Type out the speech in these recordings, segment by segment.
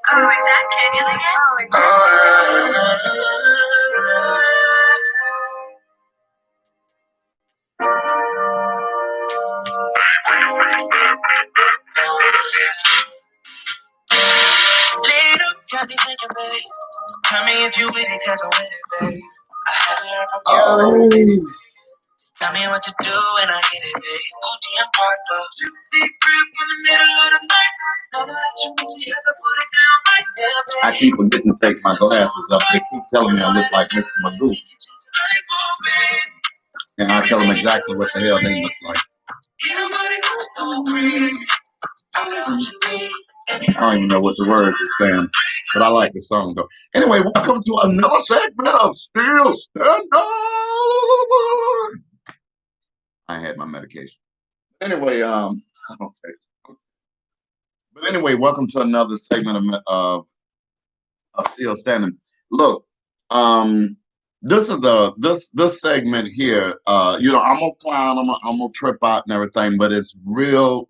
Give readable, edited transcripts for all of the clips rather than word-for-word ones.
Oh, is that Canyon again? Oh, it's Later, got me thinking, babe. Tell me if you with it, cause I'm with it, babe. I haven't heard from you. Tell me what to do when I get it, babe. Gucci and Parker. Deep grip in the middle of the night. Know that you miss me as I put it down right there, babe. I keep forgetting to take my glasses up. They keep telling me I look like Mr. Magoo. And I tell them exactly what the hell they look like. I don't even know what the words are saying, but I like the song though. Anyway, welcome to another segment of Still Standing. I had my medication. Anyway, I don't take it. But anyway, welcome to another segment of Still Standing. Look, this is this segment here. You know, I'm gonna clown, I'm gonna trip out and everything, but it's really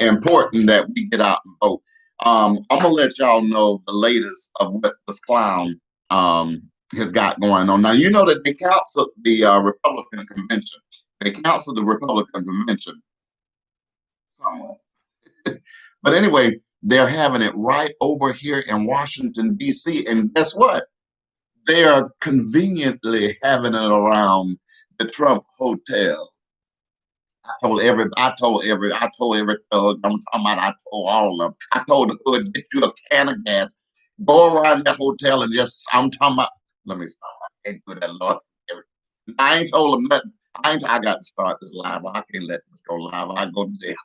important that we get out and vote. I'm gonna let y'all know the latest of what this clown has got going on. Now you know that they canceled the Republican convention. They canceled the Republican convention. Somewhat. But anyway, they're having it right over here in Washington, D.C. And guess what? They are conveniently having it around the Trump Hotel. I told every thug, I'm talking about, I told all of them. I told the hood, get you a can of gas, go around the hotel and just, I'm talking about, let me stop. I can't do that, Lord. I ain't told them nothing. I got to start this live. I can't let this go live. I go to jail.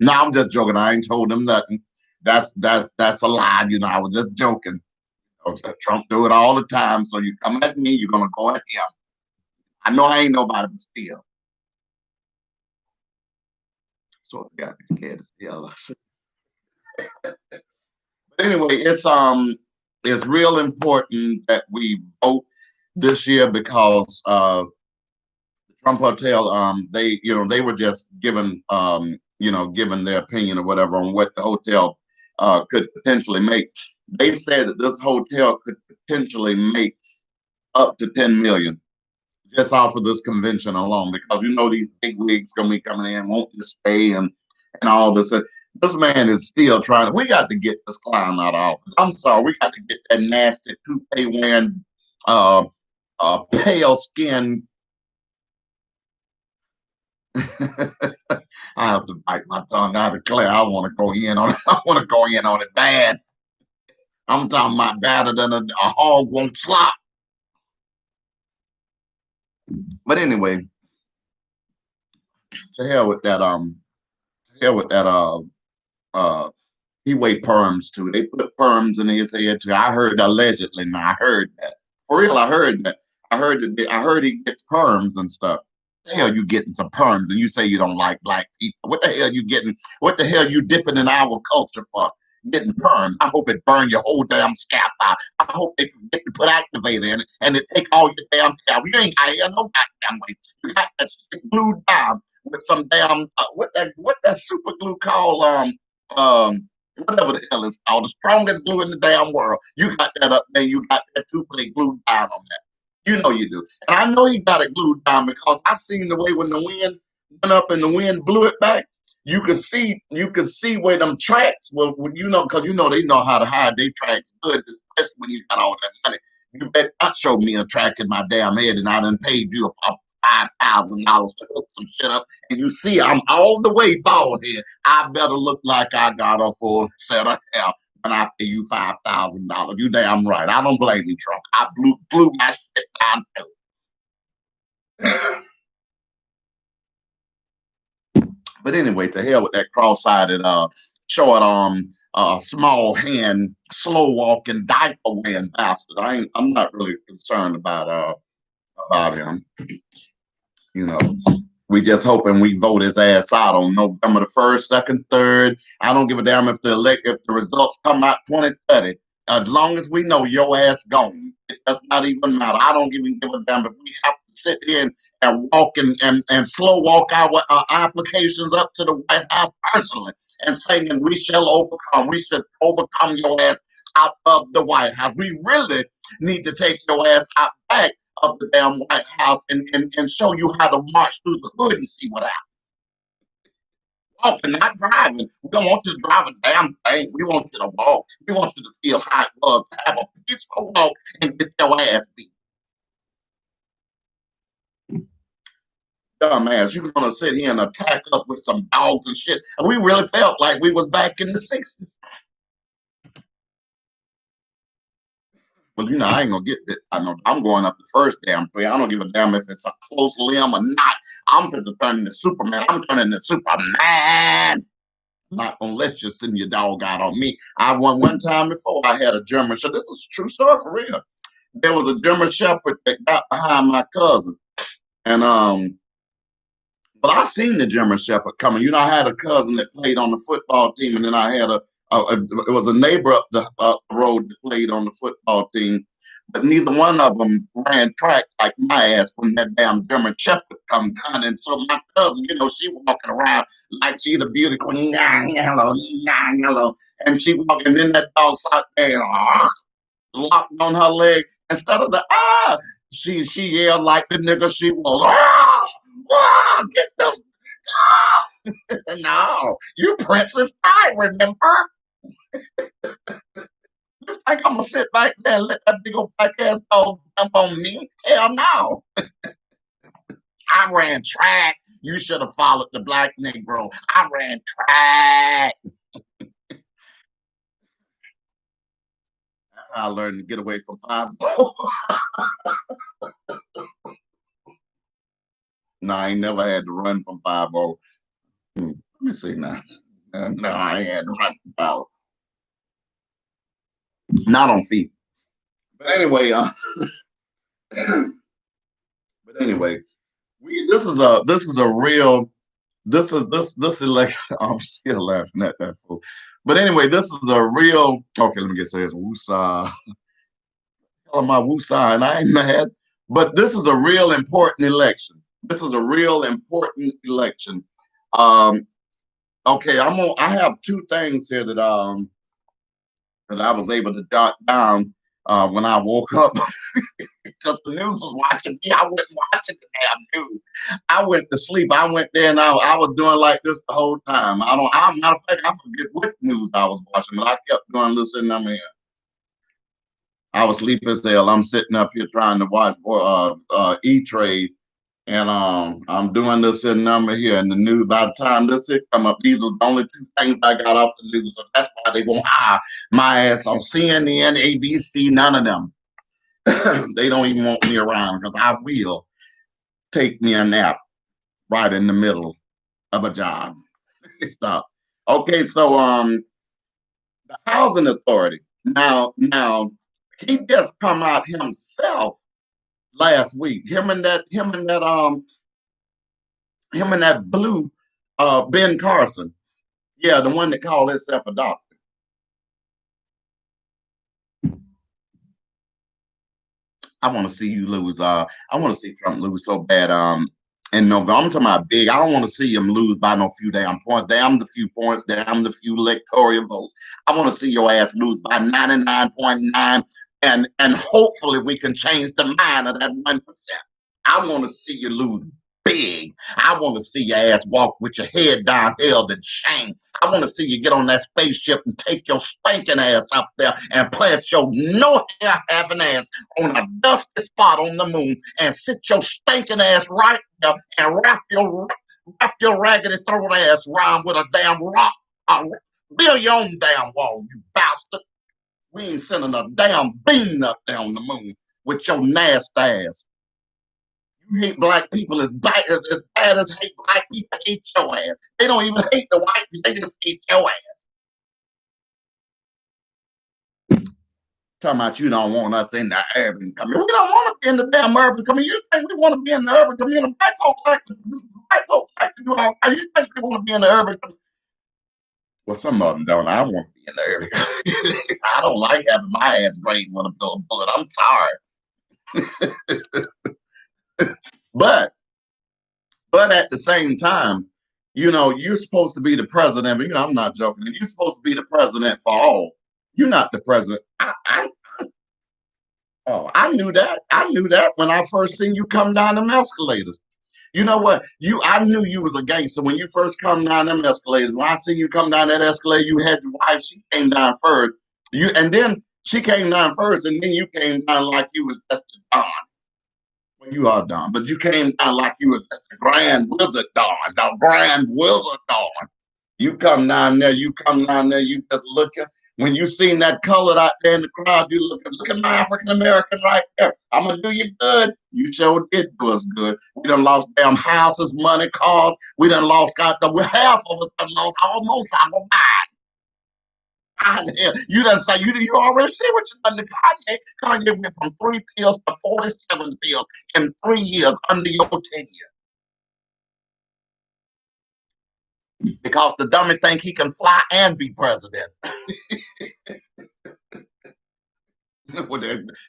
No, I'm just joking. I ain't told them nothing. That's a lie. You know, I was just joking. Trump do it all the time. So you come at me, you're gonna go at him. I know I ain't nobody but still. So I got me scared to steal. But anyway, it's real important that we vote this year because Trump Hotel, they were just given, given their opinion or whatever on what the hotel could potentially make. They said that this hotel could potentially make up to 10 million just off of this convention alone, because you know these big wigs gonna be coming in, wanting to stay and all this. This man is still trying. We got to get this clown out of office. I'm sorry, we got to get that nasty toupee wearing, pale skin. I have to bite my tongue. I declare I want to go in on it. I want to go in on it bad. I'm talking about better than a hog won't slop. But anyway, to hell with that. He weighed perms too. They put perms in his head too. I heard allegedly. Now I heard that for real. I heard that. I heard he gets perms and stuff. The hell you getting some perms and you say you don't like black people? What the hell you getting? What the hell you dipping in our culture for? Getting perms. I hope it burn your whole damn scalp out. I hope they get to put activator in it and it take all your damn hair. You ain't got hair no goddamn way. You got that shit glued down with some damn what that super glue called whatever the hell it's called, the strongest glue in the damn world. You got that up there. You got that two-plate glued down on that. You know you do. And I know he got it glued down because I seen the way when the wind went up and the wind blew it back. You could see where them tracks were, because they know how to hide their tracks good, especially when you got all that money. You bet not show me a track in my damn head and I done paid you $5,000 to hook some shit up. And you see I'm all the way bald head. I better look like I got a full set of hair when I pay you $5,000. You damn right. I don't blame you, Trump. I blew my shit down too. But anyway, to hell with that cross-sided, short arm, small hand, slow walking, diaper wearing bastard. I'm not really concerned about him. You know, we just hoping we vote his ass out on November the 1st, 2nd, 3rd. I don't give a damn if the results come out 2030. As long as we know your ass gone, it does not even matter. I don't even give a damn if we have to sit here and walk and slow walk our applications up to the White House personally and saying we shall overcome. We should overcome your ass out of the White House. We really need to take your ass out back of the damn White House and show you how to march through the hood and see what happens. Walking, not driving. We don't want you to drive a damn thing. We want you to walk. We want you to feel how it was to have a peaceful walk and get your ass beat. Dumbass, you're gonna sit here and attack us with some dogs and shit. And we really felt like we was back in the 60s. Well, I ain't gonna get that. I know I'm going up the first damn tree. I don't give a damn if it's a close limb or not. I'm just turning into Superman. I'm turning into Superman. I'm not gonna let you send your dog out on me. I won one time before I had a German Shepherd. This is a true story for real. There was a German Shepherd that got behind my cousin, and but I seen the German Shepherd coming. I had a cousin that played on the football team, and then I had it was a neighbor up the road that played on the football team. But neither one of them ran track like my ass when that damn German Shepherd come down. And so my cousin, she walking around like she the beauty queen, hello, hello. And she walking, and then that dog sat there and locked on her leg. Instead of the she yelled like the nigga she was. Get this. No, you Princess I remember. You think I'm gonna sit back there and let that big old black ass dog jump on me? Hell no. I ran track. You should have followed the black Negro. I ran track. That's how I learned to get away from 5. No, I ain't never had to run from 5. Let me see now. No, I ain't had to run from 5. Not on feet. But anyway, this is a real this election. I'm still laughing at that fool. But anyway, this is a real. Okay, let me get serious. Woosah. Tell my woosah, and I ain't mad. But this is a real important election. This is a real important election. Okay, I have 2 things here that I was able to jot down when I woke up because the news was watching me. I wasn't watching the damn news. I went to sleep. I went there and I was doing like this the whole time. Matter of fact, I forget what news I was watching, but I kept doing this and I'm here. I was sleep as hell. I'm sitting up here trying to watch E-Trade, and I'm doing this in number here in the news. By the time this it come up, these were the only 2 things I got off the news. So that's why they won't hire my ass on CNN, ABC, none of them. They don't even want me around because I will take me a nap right in the middle of a job. Stop. Okay, so the housing authority. Now he just come out himself last week. Him and that blue Ben Carson. Yeah, the one that called himself a doctor. I want to see you lose. I want to see Trump lose so bad. In November, I'm talking about big. I don't want to see him lose by no few damn points. Damn the few points. Damn the few electoral votes. I want to see your ass lose by 99.9, and hopefully we can change the mind of that 1%. I want to see you lose big. I want to see your ass walk with your head down held in shame. I want to see you get on that spaceship and take your stinking ass up there and plant your no hair having ass on a dusty spot on the moon and sit your stinking ass right there and wrap your raggedy throat ass around with a damn rock. Build your own damn wall, you bastard. We ain't sending a damn beam up there on the moon with your nasty ass. You hate black people as bad as hate black people hate your ass. They don't even hate the white people, they just hate your ass. Talking about you don't want us in the urban community. We don't want to be in the damn urban community. You think we want to be in the urban community? Black folks like to do all. You think they want to be in the urban community? Well, some of them don't. I want to be in the urban community. I don't like having my ass grazed with a bullet. I'm sorry. But But at the same time, you're supposed to be the president. But, I'm not joking. You're supposed to be the president for all. You're not the president. Oh, I knew that. I knew that when I first seen you come down them escalators. You know what? I knew you was a gangster when you first come down them escalators. When I seen you come down that escalator, you had your wife. She came down first. And then she came down first, and then you came down like you was just a don. Well, you are Don, but you came down like you were just the Grand Wizard Don, the Grand Wizard Don. You come down there, you just looking. When you seen that colored out there in the crowd, you look at my African American right there. I'm gonna do you good. You sure did do us good. We done lost damn houses, money, cars. We done lost half of us done lost almost our mind. You done say you already see what you done to Kanye. Kanye went from 3 pills to 47 pills in 3 years under your tenure. Because the dummy think he can fly and be president. Well,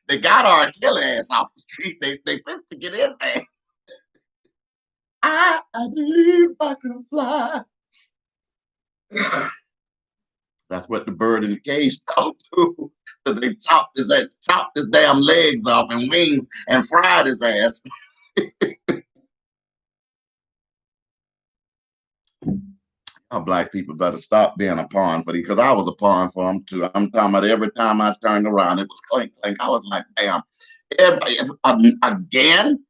they got our killer ass off the street. They fixed to get his ass. I believe I can fly. That's what the bird in the cage thought too. So they chopped his damn legs off and wings and fried his ass. Black people better stop being a pawn for these, because I was a pawn for them too. I'm talking about every time I turned around, it was clink clink. I was like, damn, again?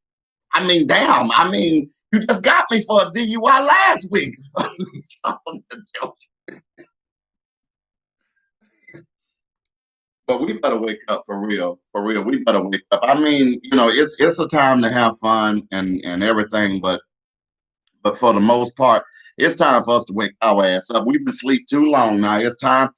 I mean, damn. I mean, you just got me for a DUI last week. But we better wake up for real. For real, we better wake up. I mean, it's a time to have fun and everything, but for the most part, it's time for us to wake our ass up. We've been asleep too long now. It's time.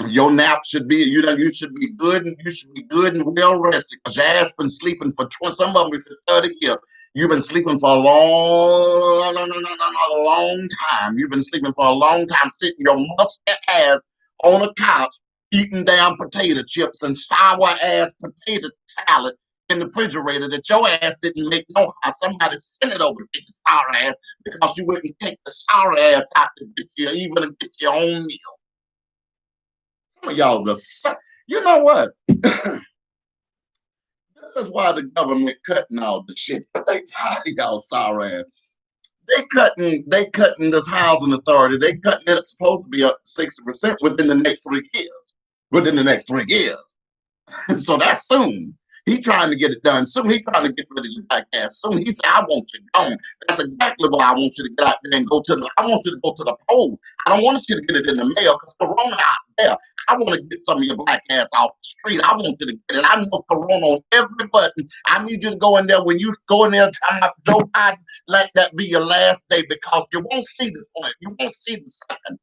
Your nap should be you should be good and you should be good and well rested, because your ass been sleeping for 20, some of them for 30 years. You've been sleeping for a long, no, no, no, no, no, a long time. You've been sleeping for a long time, sitting your musty ass on a couch, eating damn potato chips and sour ass potato salad in the refrigerator that your ass didn't make no how. Somebody sent it over to get the sour ass because you wouldn't take the sour ass out to get you even get your own meal. Some of y'all you know what? This is why the government cutting all the shit. They tired of y'all sour ass. They cutting this housing authority. They cutting it supposed to be up to 60% within the next 3 years. Within the next 3 years. So that's soon. He trying to get it done soon. He trying to get rid of your black ass soon. He said, I want you gone. That's exactly why I want you to get out there and I want you to go to the poll. I don't want you to get it in the mail because Corona out there. I want to get some of your black ass off the street. I want you to get it. I know Corona on every button. I need you to go in there. When you go in there time out Joe Biden, let that be your last day, because you won't see the point. You won't see the second.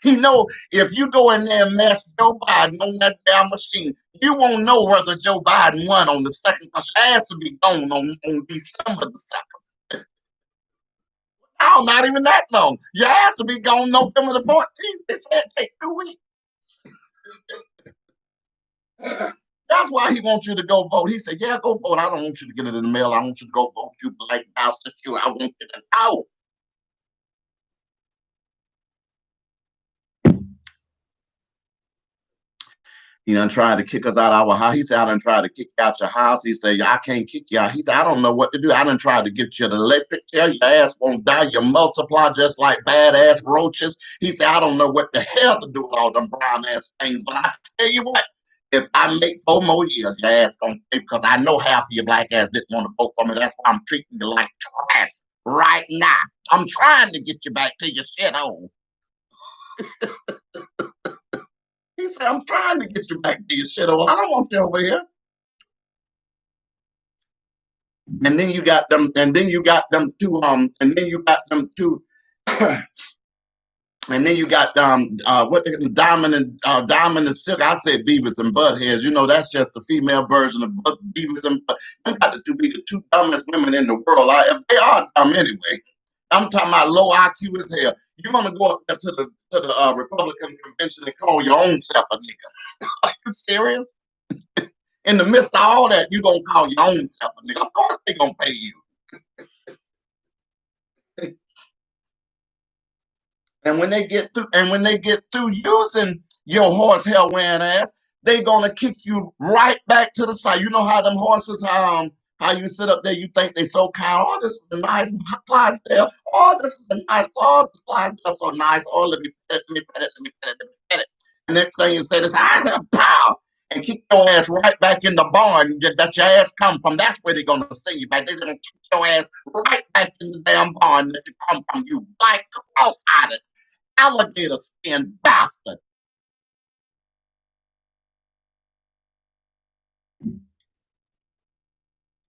He know if you go in there and mess Joe Biden on that damn machine, you won't know whether Joe Biden won on the second, because your ass will be gone on December the 2nd. Oh, not even that long. Your ass will be gone November the 14th. They said take 2 weeks. That's why he wants you to go vote. He said, yeah, go vote. I don't want you to get it in the mail. I want you to go vote, you black bastard. I want you to know. He done tried to kick us out of our house. He said, I done tried to kick you out your house. He said, I can't kick you out. He said, I don't know what to do. I done tried to get you to electric chair. Your ass won't die. You multiply just like badass roaches. He said, I don't know what the hell to do with all them brown ass things. But I tell you what, if I make 4 more years, your ass gonna pay, because I know half of your black ass didn't want to vote for me. That's why I'm treating you like trash right now. I'm trying to get you back to your shithole. He said, I'm trying to get you back to your shithole. I don't want you over here. And then you got them, and then you got them two, and then you got what Diamond and Silk. I said Beavis and Buttheads. That's just the female version of Beavis and Butt. Them got to be the two dumbest women in the world. They are dumb anyway. I'm talking about low IQ as hell. You want to go up there to the Republican convention and call your own self a nigga? Are you serious? In the midst of all that, you gonna call your own self a nigga. Of course they gonna pay you. And when they get through using your horse hair wearing ass, they gonna kick you right back to the side. You know how them horses, how you sit up there, you think they so kind. Oh, this is a nice Clydesdale. Oh, this is a nice. Oh, this Clydesdale so nice. Oh, let me pet it, let me pet it, let me pet it, let me pet it. And next thing you say this, I pow, and kick your ass right back in the barn that your ass come from. That's where they're gonna send you back. They're gonna kick your ass right back in the damn barn that you come from. You black cross-eyed alligator skin bastard.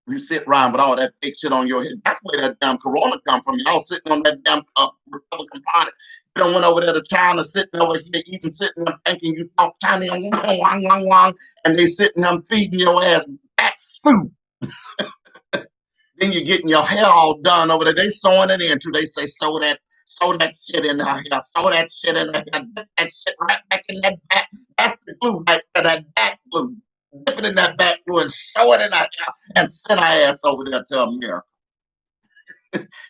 You sit around with all that fake shit on your head. That's where that damn corona come from. Y'all sitting on that damn Republican Party. You don't went over there to China, sitting over here eating, sitting there thinking you talk Chinese, and they sitting there feeding your ass that soup. Then you're getting your hair all done over there. They sewing it in too. They say sew that shit in her hair, sew that shit in her hair, dip that shit right back in that back. That's the glue right there, that back glue. Dip it in that back glue and sew it in her hair and send her ass over there to America.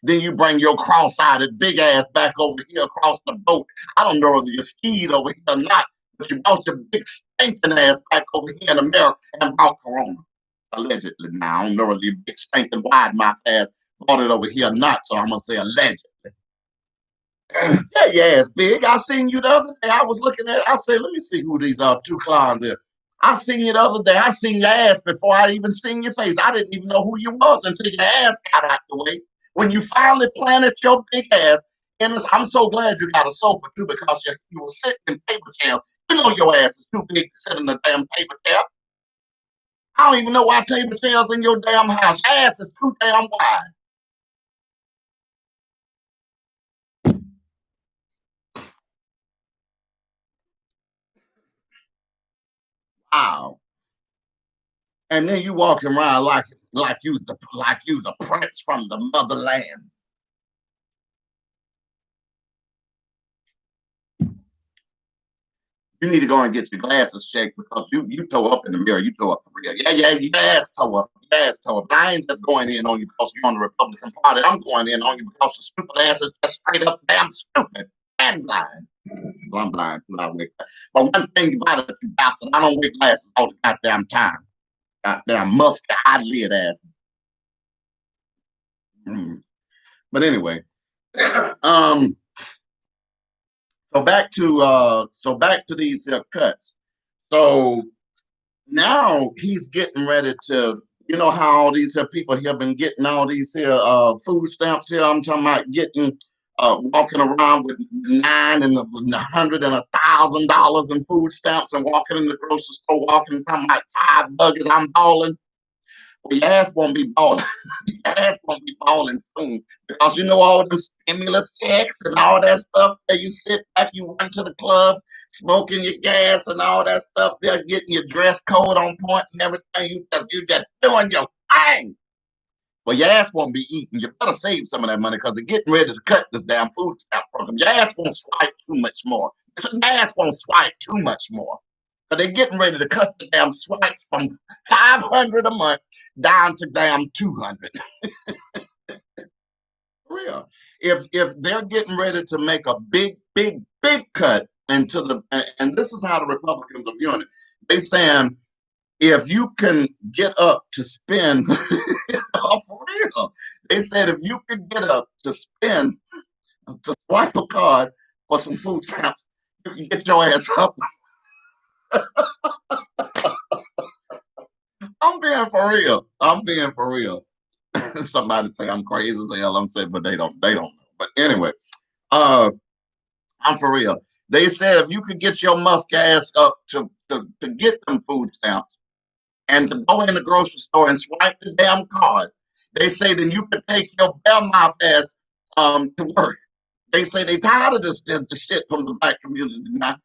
Then you bring your cross-eyed big ass back over here across the boat. I don't know if you skied over here or not, but you brought your big stinking ass back over here in America and brought Corona. Allegedly. Now, I don't know if you big stinking wide mouth ass brought it over here or not, so I'm gonna say allegedly. Yeah, your ass big. I seen you the other day. I was looking at it. I said, let me see who these two clowns are. I seen you the other day. I seen your ass before I even seen your face. I didn't even know who you was until your ass got out the way. When you finally planted your big ass in this, I'm so glad you got a sofa too because you were sitting in paper chair. You know your ass is too big to sit in the damn paper chair. I don't even know why table chairs in your damn house. Your ass is too damn wide. Wow. And then you walking around like you's a prince from the motherland. You need to go and get your glasses checked because you toe up in the mirror. You toe up for real. Yeah, your ass toe up. Your ass toe up. I ain't just going in on you because you're on the Republican Party. I'm going in on you because the stupid ass is just straight up damn stupid and blind. Well, I'm blind too. I wear glasses. But one thing about it, you bastard, I don't wear glasses all the goddamn time. Goddamn musky eyelid ass. Mm. But anyway, um, so back to these cuts. So now he's getting ready to, you know how all these people here been getting all these here food stamps here. I'm talking about getting walking around with nine and $100 and $1,000 in food stamps and walking in the grocery store, walking talking about 5 buggers. I'm balling. Well, your ass won't be balling. Your ass won't be balling soon because you know all them stimulus checks and all that stuff. There you sit back, you run to the club, smoking your gas and all that stuff. They're getting your dress code on point and everything. You just doing your thing. Well, your ass won't be eating. You better save some of that money because they're getting ready to cut this damn food stamp program. Your ass won't swipe too much more. Your ass won't swipe too much more. But they're getting ready to cut the damn swipes from 500 a month down to damn 200. For real. If they're getting ready to make a big cut into the and this is how the Republicans are viewing it. They saying if you can get up to spend for real. They said if you could get up to spend to swipe a card for some food stamps, you can get your ass up. I'm being for real. I'm being for real. Somebody say I'm crazy as hell. I'm saying, but they don't know. But anyway, uh, I'm for real. They said if you could get your musk ass up to get them food stamps and to go in the grocery store and swipe the damn card, they say then you could take your bell mouth ass to work. They say they tired of the shit from the black community now.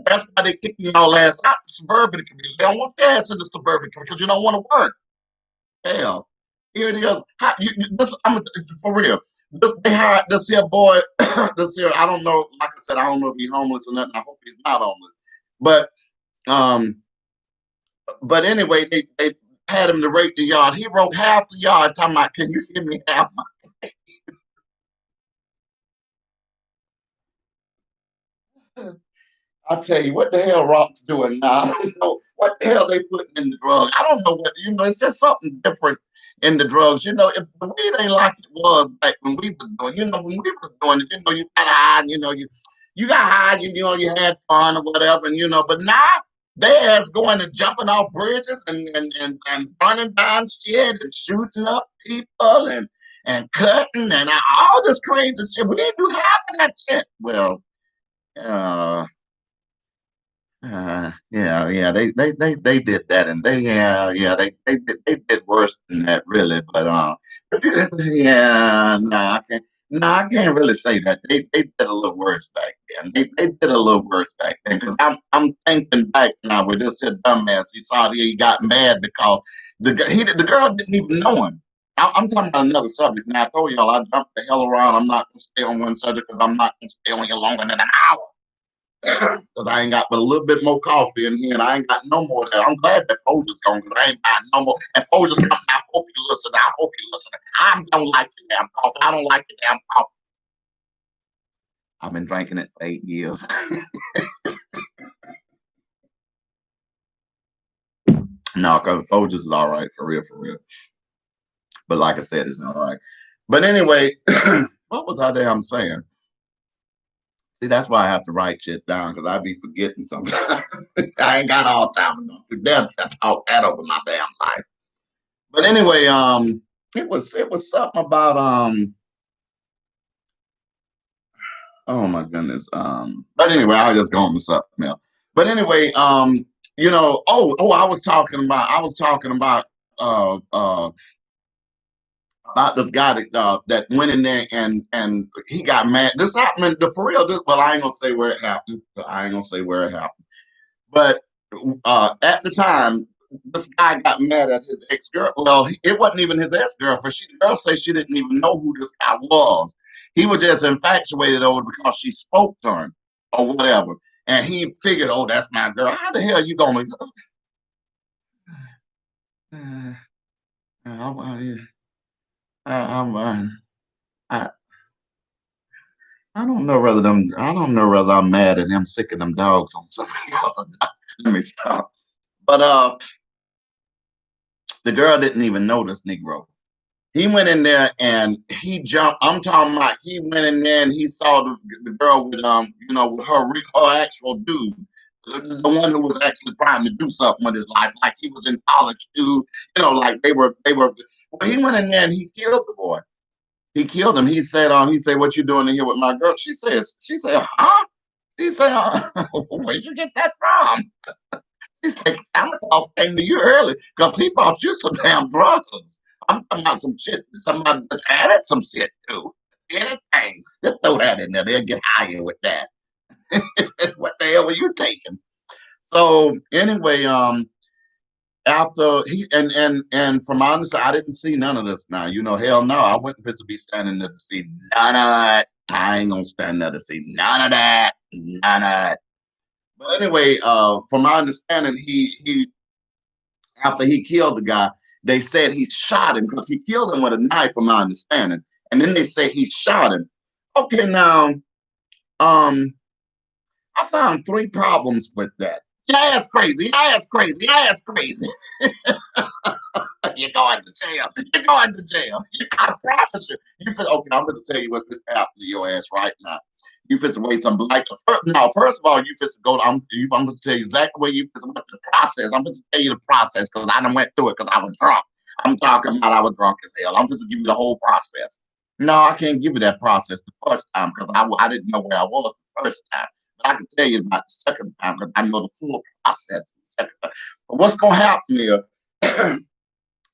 That's why they kicking y'all ass out the suburban community. They don't want your ass in the suburban community because you don't want to work. Hell, here it is. This, for real. They hired this here boy. This here, I don't know. Like I said, I don't know if he's homeless or nothing. I hope he's not homeless. But um, but anyway, they had him to rate the yard. He wrote half the yard. Talking about, can you give me half my? I tell you, what the hell Rock's doing now? I don't know what the hell they putting in the drug. I don't know what, it's just something different in the drugs. If the weed ain't like it was back when we was doing, when we was doing it, you got high, you got high, you had fun or whatever, but now they ass going and jumping off bridges and burning down shit and shooting up people and cutting and all this crazy shit. We didn't do half of that shit. Well, uh, yeah, they did that, and they did worse than that, really. But no, I can't really say that. They did a little worse back then. They did a little worse back then, because I'm thinking back now with this here dumbass. He got mad because the girl didn't even know him. I'm talking about another subject. Now I told y'all I jumped the hell around. I'm not gonna stay on one subject because I'm not gonna stay on here longer than an hour. Because I ain't got but a little bit more coffee in here, and I ain't got no more of that. I'm glad that Folger's gone, because I ain't buying no more. And Folger's coming. I hope you listen. I hope you listen. I don't like the damn coffee. I don't like the damn coffee. I've been drinking it for 8 years. No, because Folger's is all right, for real, for real. But like I said, it's all right. But anyway, what was I damn saying? See, that's why I have to write shit down, because I be forgetting sometimes. I ain't got all time enough. You damn talk that over my damn life. But anyway, it was something about oh my goodness. But anyway, I'll just go on with something else. But anyway, I was talking about uh uh about this guy that went in there and he got mad. This happened for real. Well, I ain't gonna say where it happened. I ain't gonna say where it happened. But at the time, this guy got mad at his ex girl. Well, it wasn't even his ex girlfriend. The girl said she didn't even know who this guy was. He was just infatuated over because she spoke to him or whatever. And he figured, oh, that's my girl. How the hell you going to? I, I don't know whether them. I don't know whether I'm mad at him sicking them dogs on something else. Let me stop. But the girl didn't even notice Negro. He went in there and he jumped. I'm talking about he went in there and he saw the girl with with her actual dude, the one who was actually trying to do something with his life, like he was in college too. Like they were. Well, he went in there and he killed the boy. He killed him. He said, "What you doing in here with my girl?" She said, "Huh?" He said, "Where'd you get that from?" He said, "Santa Claus came to you early because he bought you some damn drugs. I'm talking about some shit that somebody just added some shit to. Anything. Just throw that in there. They'll get higher with that." What the hell were you taking? So anyway, after he and from my understanding, I didn't see none of this now. Hell no, I wouldn't fit to be standing there to see none of that. I ain't gonna stand there to see none of that. None of that. But anyway, from my understanding, he after he killed the guy, they said he shot him because he killed him with a knife, from my understanding. And then they say he shot him. Okay, now, um, I found three problems with that. Yeah, that's crazy. Yeah, that's crazy. Yeah, that's crazy. You're going to jail. You're going to jail. I promise you. You said, okay, I'm going to tell you what's this happening to your ass right now. You fit to wait some like now. First of all, you fit to go. I'm going to tell you exactly where you fit to went the process. I'm going to tell you the process because I done went through it because I was drunk. I'm talking about I was drunk as hell. I'm just to give you the whole process. No, I can't give you that process the first time because I didn't know where I was the first time. But I can tell you about the second time because I know the full process the second time. But what's going to happen here?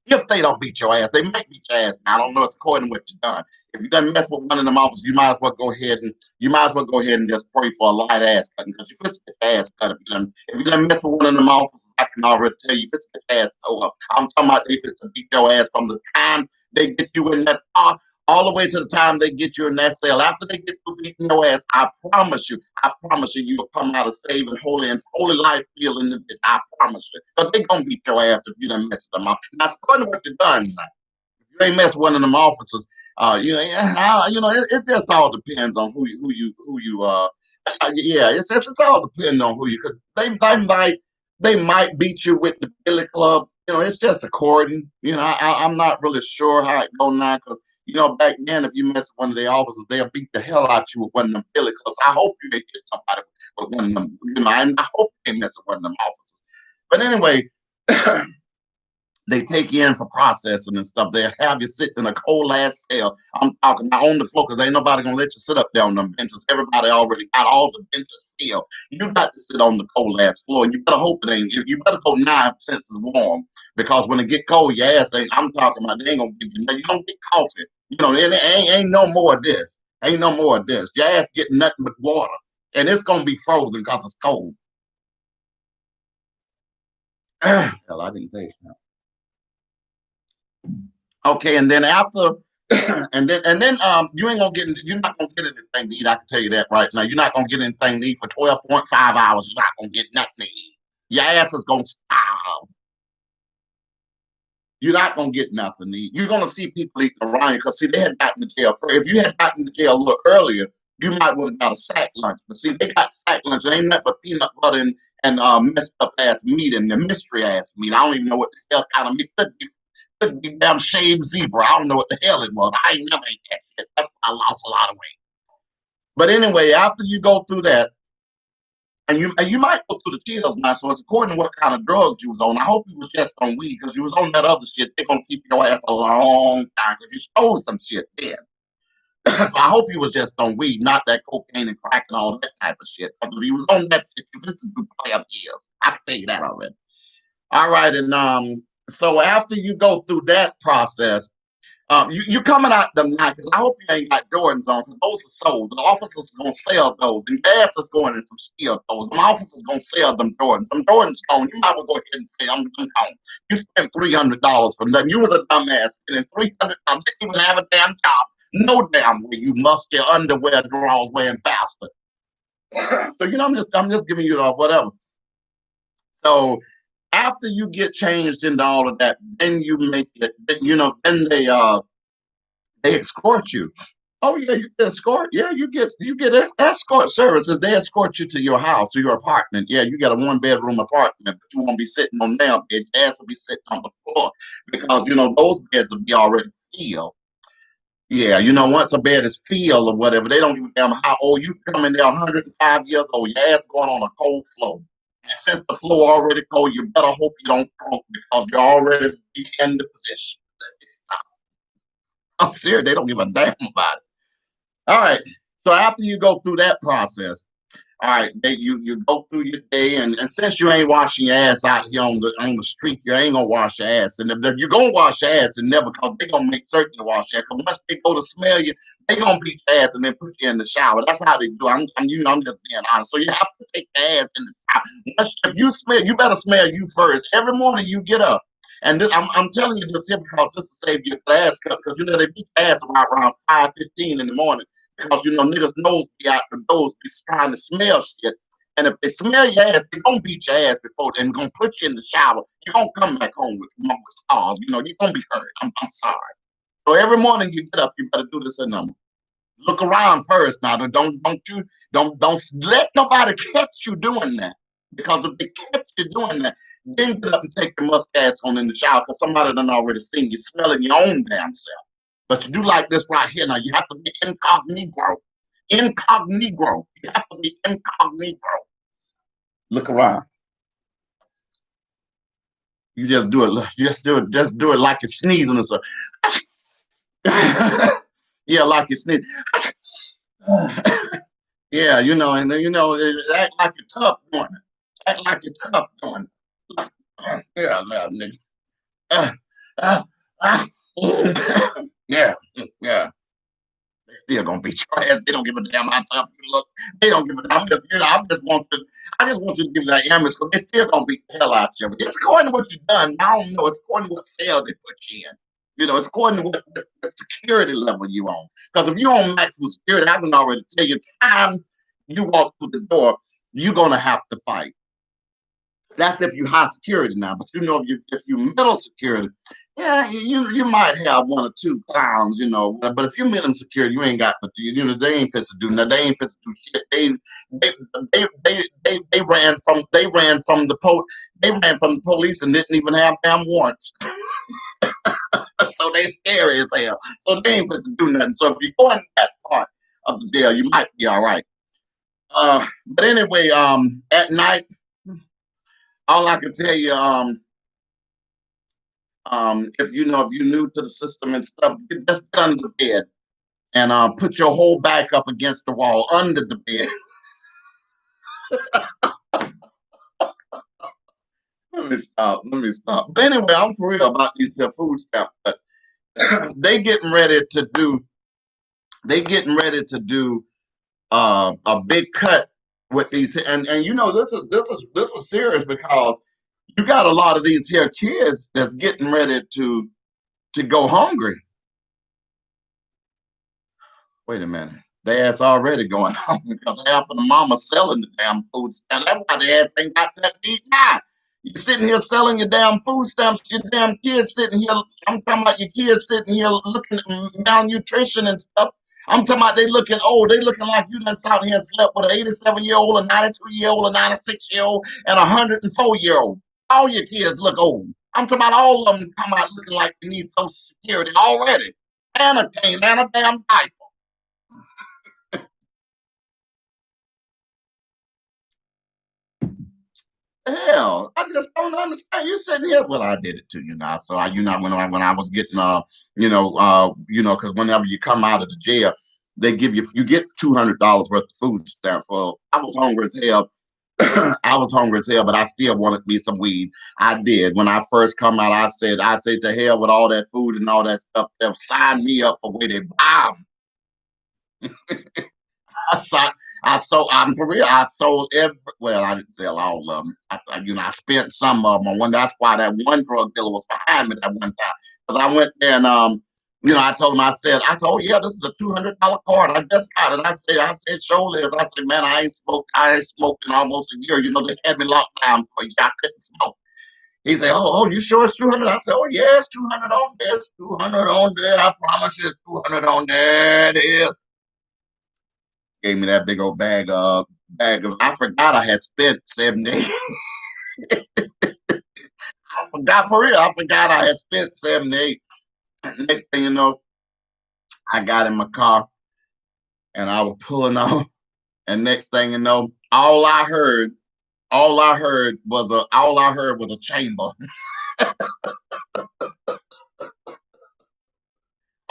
If they don't beat your ass, they might beat your ass. Now, I don't know. It's according to what you've done. If you done mess with one of them officers, you might as well go ahead and just pray for a light ass cutting because you fit to get your ass cut. If you done mess with one of them officers, I can already tell you, fit to get your ass over. I'm talking about they fit to beat your ass from the time they get you in that car all the way to the time they get you in that cell. After they get through beating your ass, I promise you, you'll come out of saving holy life feeling the bitch. I promise you. Because they gonna beat your ass if you done mess them up. Now, according to what you done, now, if you ain't mess with one of them officers, it just all depends on who you Yeah, it's all depending on who you could. They might beat you with the billy club. It's just according. I'm not really sure how it go now because back then if you mess with one of the officers, they'll beat the hell out you with one of them billy clubs. I hope you ain't hit somebody with one of them. And I hope you ain't mess with one of them officers. But anyway, they take you in for processing and stuff. They'll have you sit in a cold ass cell. I'm talking about on the floor because ain't nobody gonna let you sit up there on them benches. Everybody already got all the benches still. You got to sit on the cold ass floor, and you better hope it ain't. You better go 9 cents is warm because when it get cold, your ass ain't. I'm talking about they ain't gonna give you. You don't get coffee. And it ain't no more of this. Ain't no more of this. Your ass getting nothing but water, and it's gonna be frozen because it's cold. Hell, I didn't think so. Okay, and then after, and then you're not gonna get anything to eat. I can tell you that right now. You're not gonna get anything to eat for 12.5 hours. You're not gonna get nothing to eat. Your ass is gonna starve. You're not gonna get nothing to eat. You're gonna see people eating around you because see they had gotten to jail. If you had gotten to jail a little earlier, you might would have got a sack lunch. But see, they got sack lunch. It ain't nothing but peanut butter and messed up ass meat and the mystery ass meat. I don't even know what the hell kind of meat could be damn shaved zebra. I don't know what the hell it was. I ain't never ate that shit. That's why I lost a lot of weight. But anyway, after you go through that, and you might go through the chills now. So it's according to what kind of drugs you was on. I hope you was just on weed because you was on that other shit. They're gonna keep your ass a long time because you stole some shit then. So I hope you was just on weed, not that cocaine and crack and all that type of shit. Because if you was on that shit, you was to do 12 years. I can tell you that already. All right, and so after you go through that process, you coming out the night because I hope you ain't got Jordans on because those are sold. The officers are gonna sell those, and gas is going in some steel toes. The officers gonna sell them Jordans. Some Jordans gone. You might well go ahead and say I'm gone. You spent $300 for nothing. You was a dumbass spending $300. Didn't even have a damn job. No damn way. You must get underwear drawers wearing bastard. So I'm just giving you the whatever. So after you get changed into all of that, then you make it. Then they escort you. Oh yeah, you get escort. Yeah, you get escort services. They escort you to your house, to your apartment. Yeah, you got a 1 bedroom apartment, but you won't be sitting on their bed. Your ass will be sitting on the floor because those beds will be already filled. Yeah, once a bed is filled or whatever, they don't give a damn how old you come in there 105 years old. Your ass going on a cold floor. And since the floor already cold, you better hope you don't croak because you're already in the position. I'm serious. They don't give a damn about it. All right. So after you go through that process, all right, you go through your day, and since you ain't washing your ass out here on the street, you ain't gonna wash your ass, and if you're gonna wash your ass, and never because they gonna make certain to wash your ass. Because once they go to smell you, they gonna beat your ass and then put you in the shower. That's how they do. I'm just being honest. So you have to take the ass in the shower. If you smell, you better smell you first. Every morning you get up. And I'm telling you this here because this will save your ass cut because they beat your ass around 5:15 in the morning because niggas nose be out the doors be trying to smell shit. And if they smell your ass, they're gonna beat your ass before and gonna put you in the shower. You're gonna come back home with scars. You're gonna be hurt. I'm sorry. So every morning you get up, you better do this and look around first now. Don't let nobody catch you doing that. Because if they catch you doing that, then get up and take your mustache on in the shower because somebody done already seen you smelling your own damn self. But you do like this right here now. You have to be incognito. Incognito. You have to be incognito. Look around. You just do it. Just do it like you're sneezing or something. Yeah, like you're sneezing. Yeah, act like you're tough doing it. Act like you're tough doing it. Yeah, yeah, nigga. Uh, uh, uh, yeah, yeah. Still gonna beat your ass. They don't give a damn how tough you look. They don't give a damn. I just want you to give that image because they still gonna beat the hell out of you. It's according to what you've done. I don't know. It's according to what cell they put you in. It's according to what security level you on. Because if you on maximum security, I can already tell you, time you walk through the door, you're gonna have to fight. That's if you high security now. But if you middle security, Yeah, you might have one or two clowns, but if you're minimum security, you ain't got, but they ain't fit to do nothing. They ain't fit to do shit. They ran from the police and didn't even have damn warrants. So they scary as hell. So they ain't fit to do nothing. So if you go in that part of the deal, you might be all right. But anyway, at night, all I can tell you, if you're new to the system and stuff, just get under the bed and put your whole back up against the wall under the bed. Let me stop. Let me stop. But anyway, I'm for real about these food stamps. they getting ready to do. They getting ready to do a big cut with these, and this is serious because you got a lot of these here kids that's getting ready to go hungry. Wait a minute. Their ass already going hungry because half of the mamas selling the damn food stamps. That's why their ass ain't got nothing to eat now. You sitting here selling your damn food stamps, your damn kids sitting here. I'm talking about your kids sitting here looking at malnutrition and stuff. I'm talking about they looking old. They looking like you done sat here and slept with an 87-year-old, a 92-year-old, a 96-year-old, and a 104-year-old. All your kids look old. I'm talking about all of them come out looking like they need Social Security already. And a cane and a damn diaper. Hell, I just don't understand. You sitting here. Well, I did it too, So when I was getting because whenever you come out of the jail, they you get $200 worth of food stamps. Well, I was hungry as hell. I was hungry as hell, but I still wanted me some weed. I did. When I first come out, I said to hell with all that food and all that stuff. They'll sign me up for where they buy 'em. I saw, I'm for real. I sold well, I didn't sell all of them. I spent some of them on one. That's why that one drug dealer was behind me that one time. Because I went there and, I told him, I said, oh yeah, this is a $200 card. I just got it. I said, sure is. I said, man, I ain't smoked in almost a year. They had me locked down for a year. I couldn't smoke. He said, oh, you sure it's 200? I said, oh yeah, it's 200 on there. It's 200 on there. I promise you, it's 200 on there. It is. Gave me that big old bag of. I forgot I had spent 70. I forgot for real. I forgot I had spent 78. Next thing you know, I got in my car and I was pulling off. And next thing you know, all I heard was a chamber.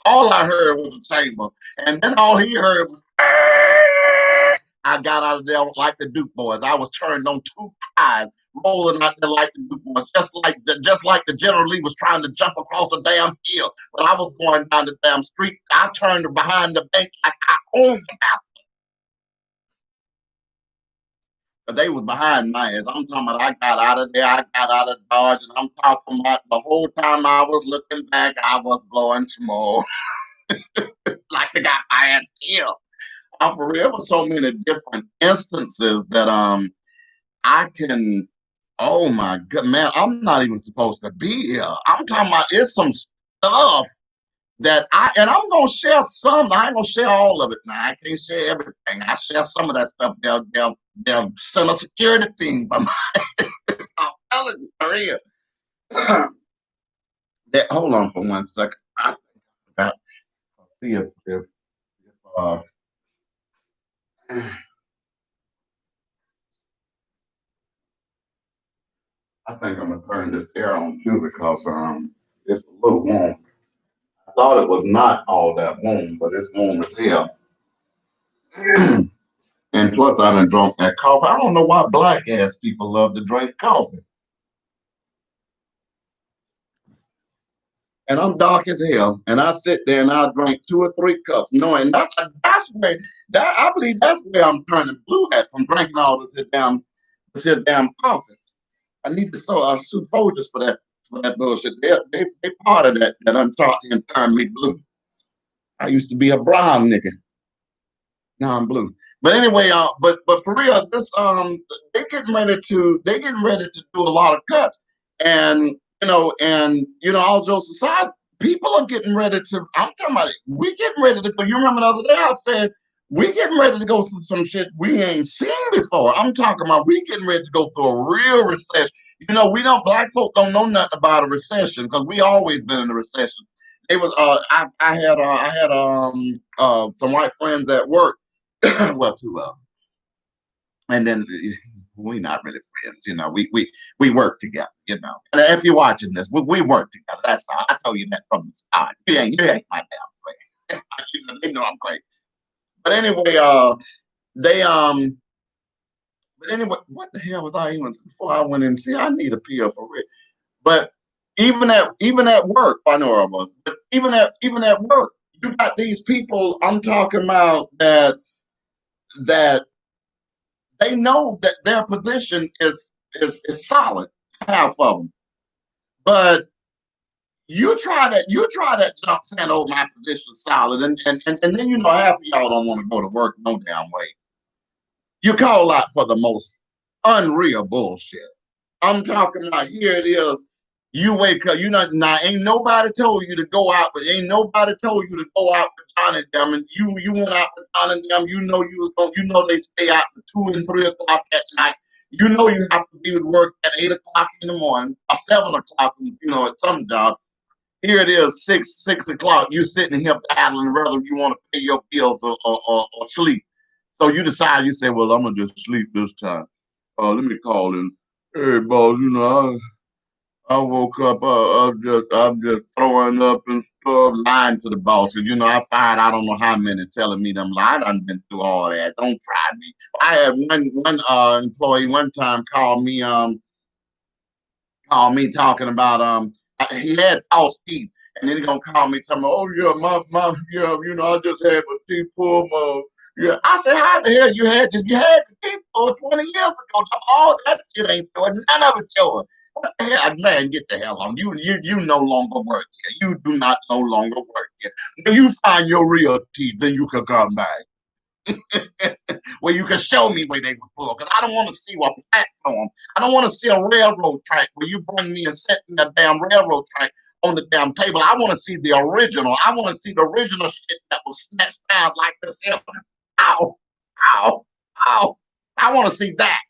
All I heard was a chamber. And then all he heard was I got out of there like the Duke boys. I was turned on two pies, rolling out there like the Duke boys, just like the General Lee was trying to jump across a damn hill. But I was going down the damn street. I turned behind the bank like I owned the bastard. But they was behind my ass. I'm talking about I got out of there. I got out of Dodge, and I'm talking about the whole time I was looking back, I was blowing smoke like they got my ass killed. For real, there was so many different instances that I can. Oh my god, man! I'm not even supposed to be here. I'm talking about it's some stuff that I'm gonna share some. I ain't gonna share all of it now. I can't share everything. I share some of that stuff. They'll send a security team. I'm telling you, for real. Hold on for 1 second. I got see if I think I'm gonna turn this air on too because it's a little warm. I thought it was not all that warm, but it's warm as hell. And plus, I done drunk that coffee. I don't know why black ass people love to drink coffee. And I'm dark as hell. And I sit there and I drink 2 or 3 cups, knowing that's where I believe that's where I'm turning blue at from drinking all this damn coffee. I need to sue Folgers for that bullshit. They part of that untaught and turned me blue. I used to be a brown nigga. Now I'm blue. But anyway, but for real, they getting ready to do a lot of cuts, and And all jokes aside, people are getting ready to. I'm talking about it. We getting ready to go. You remember the other day I said we getting ready to go through some shit we ain't seen before. I'm talking about we getting ready to go through a real recession. We don't. Black folk don't know nothing about a recession because we always been in a recession. It was. I had some white friends at work. Well, two of them, and then we not really friends. We work together. And if you're watching this, we work together. That's all. I told you that from the start. You ain't my damn friend. They know I'm crazy. But anyway, they but anyway, what the hell was I even before I went in? See, I need a pill for real. But even at work, I know I was. But even at work, you got these people. I'm talking about that they know that their position is solid. Half of them, but you try that jump saying, "Oh, my position's solid," and then half of y'all don't want to go to work no damn way. You call out for the most unreal bullshit. I'm talking about here it is. You wake up, now ain't nobody told you to go out, but ain't nobody told you to go out with John and them, and you went out with John and them, they stay out to 2 and 3 o'clock at night. You have to be at work at 8 o'clock in the morning or 7 o'clock, at some job. Here it is, 6 o'clock. You're sitting here battling whether you want to pay your bills or sleep. So you decide, you say, well, I'm gonna just sleep this time. Let me call in. Hey, boss, I woke up. I'm just throwing up and stuff, lying to the boss. And I fired I don't know how many telling me them lies. I done been through all that. Don't try me. I had one employee one time call me talking about he had false teeth, and then he gonna call me telling me, oh yeah, my yeah, I just had my teeth pulled, yeah. I said, how the hell you had the teeth pulled 20 years ago? All that shit ain't yours, none of it yours. What the hell, man? Get the hell on. You no longer work here. You do not no longer work here. When you find your real teeth, then you can come back. Where you can show me where they were pulled. Because I don't want to see a platform. I don't want to see a railroad track where you bring me and set me a damn railroad track on the damn table. I want to see the original. I want to see the original shit that was snatched down like this here. Ow, ow, ow. I want to see that.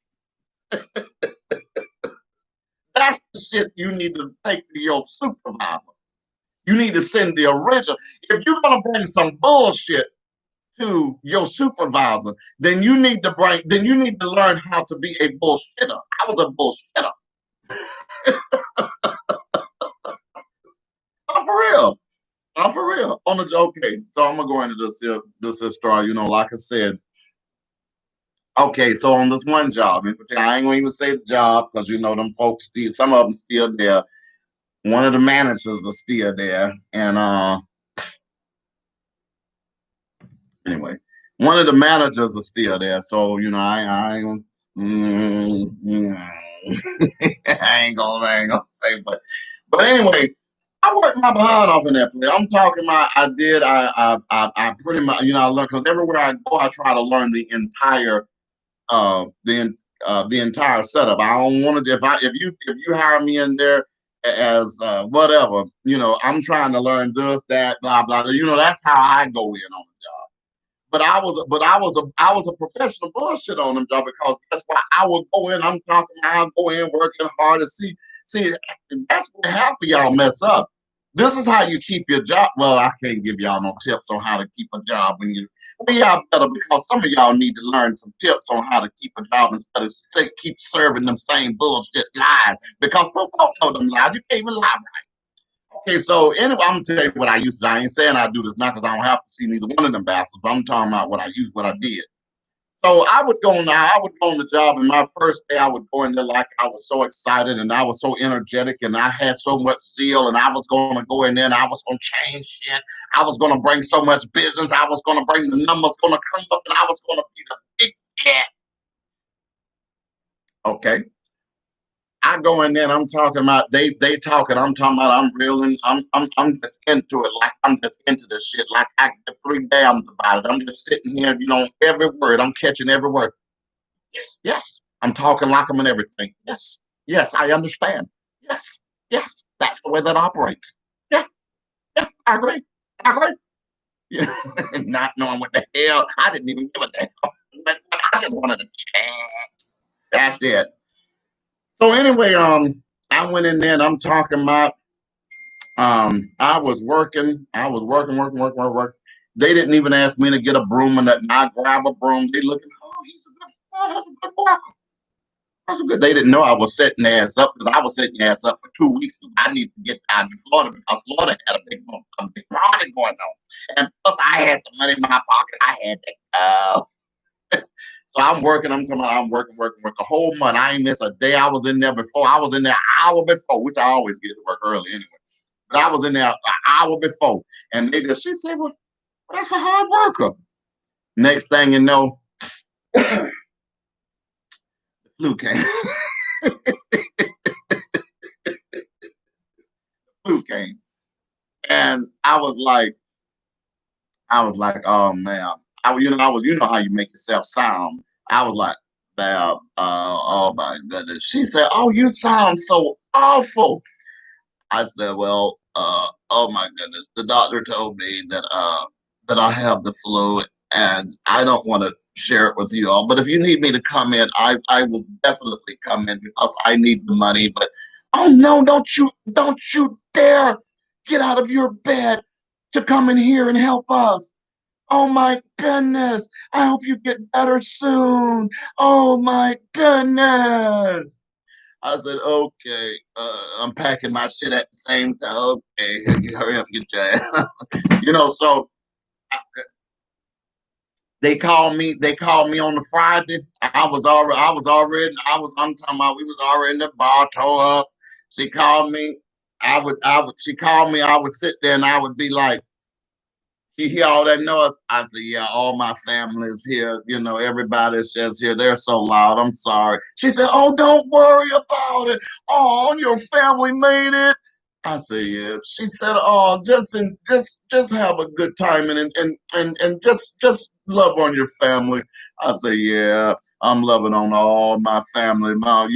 That's the shit you need to take to your supervisor. You need to send the original. If you're going to bring some bullshit to your supervisor, then you need to learn how to be a bullshitter. I was a bullshitter. I'm for real. I'm for real. Okay, so I'm gonna go into this story. Like I said. Okay, so on this one job, I ain't gonna even say the job because them folks still, some of them still there. One of the managers are still there, and anyway, one of the managers are still there. So I ain't I ain't gonna say, but anyway, I worked my behind off in that place. I'm talking about I did. I pretty much I learned because everywhere I go, I try to learn uh the entire setup. I don't want to if you hire me in there as whatever, I'm trying to learn this, that, blah blah. That's how I go in on the job. But I was a professional bullshit on them job because that's why I would go in. I'll go in working hard to see. That's where half of y'all mess up. This is how you keep your job. Well, I can't give y'all no tips on how to keep a job when y'all better because some of y'all need to learn some tips on how to keep a job instead of keep serving them same bullshit lies because folks know them lies. You can't even lie. Okay, so anyway, I'm gonna tell you what I used to do. I ain't saying I do this now because I don't have to see neither one of them bastards, but I'm talking about what I did. So I would go on the job, and my first day I would go in there like I was so excited and I was so energetic and I had so much zeal and I was gonna go in there and I was gonna change shit. I was gonna bring so much business, I was gonna bring the numbers gonna come up and I was gonna be the big cat. Okay. I go in there and I'm talking about they talking. I'm talking about I'm reeling. I'm just into it. Like I'm just into this shit. Like I get 3 dams about it. I'm just sitting here, every word. I'm catching every word. Yes, yes. I'm talking like I'm in everything. Yes, yes. I understand. Yes, yes. That's the way that operates. Yeah, yeah, I agree. I agree. Yeah. Not knowing what the hell, I didn't even give a damn. But I just wanted to chat. That's it. So anyway, I went in there and I'm talking about I was working. They didn't even ask me to get a broom and nothing. I grab a broom, they looking, that's a good worker. That's a good. They didn't know I was setting their ass up because I was setting their ass up for 2 weeks. I need to get down to Florida because Florida had a big party going on. And plus I had some money in my pocket. I had to go. So I'm working, I'm coming, I'm working a whole month. I ain't miss a day. I was in there before. I was in there an hour before, which I always get to work early anyway. But I was in there an hour before. And she said, well, that's a hard worker. Next thing you know, the flu came. Flu came. And oh man. You know how you make yourself sound. I was like, oh my goodness. She said, oh, you sound so awful. I said, well, oh my goodness, the doctor told me that I have the flu, and I don't want to share it with you all. But if you need me to come in, I will definitely come in because I need the money. But oh no, don't you dare get out of your bed to come in here and help us. Oh my goodness, I hope you get better soon. Oh my goodness. I said, okay, I'm packing my shit at the same time. Okay, hurry up and get your ass. So they called me on the Friday. I'm talking about we was already in the bar, tore up. She called me. She called me, I would sit there and I would be like, you hear all that noise? I said, yeah, all my family is here. Everybody's just here. They're so loud. I'm sorry. She said, oh, don't worry about it. Oh, your family made it. I said, yeah. She said, oh, just have a good time and just love on your family. I said, yeah, I'm loving on all my family. My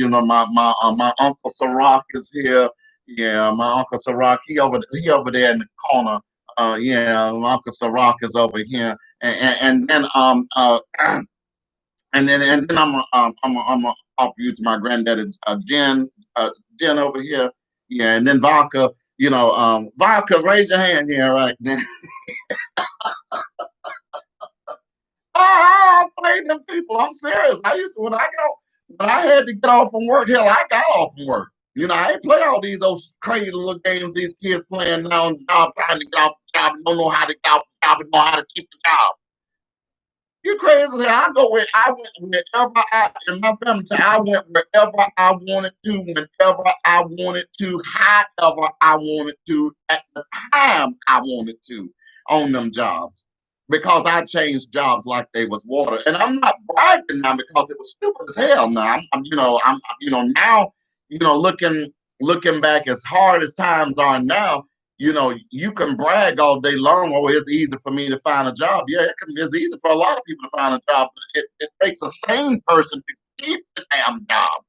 Uncle Sirach is here. Yeah, my Uncle Sirach, he over there in the corner. Yeah, Uncle Sirach is over here, and then I'm offer you to my granddaddy Jen over here. Yeah, and then Vodka. Vodka, raise your hand here right then. I played them people. I'm serious. I used to when I had to get off from work. Hell, I got off from work. I ain't play all those crazy little games these kids playing now on the job, trying to get off the job and don't know how to get off the job and know how to keep the job. You crazy as hell. I went wherever in my family time, I went wherever I wanted to, whenever I wanted to, however I wanted to, at the time I wanted to on them jobs. Because I changed jobs like they was water. And I'm not bragging now because it was stupid as hell now. Now, looking back as hard as times are now, you can brag all day long. Oh, it's easy for me to find a job. Yeah, it's easy for a lot of people to find a job, but it takes a sane person to keep the damn job.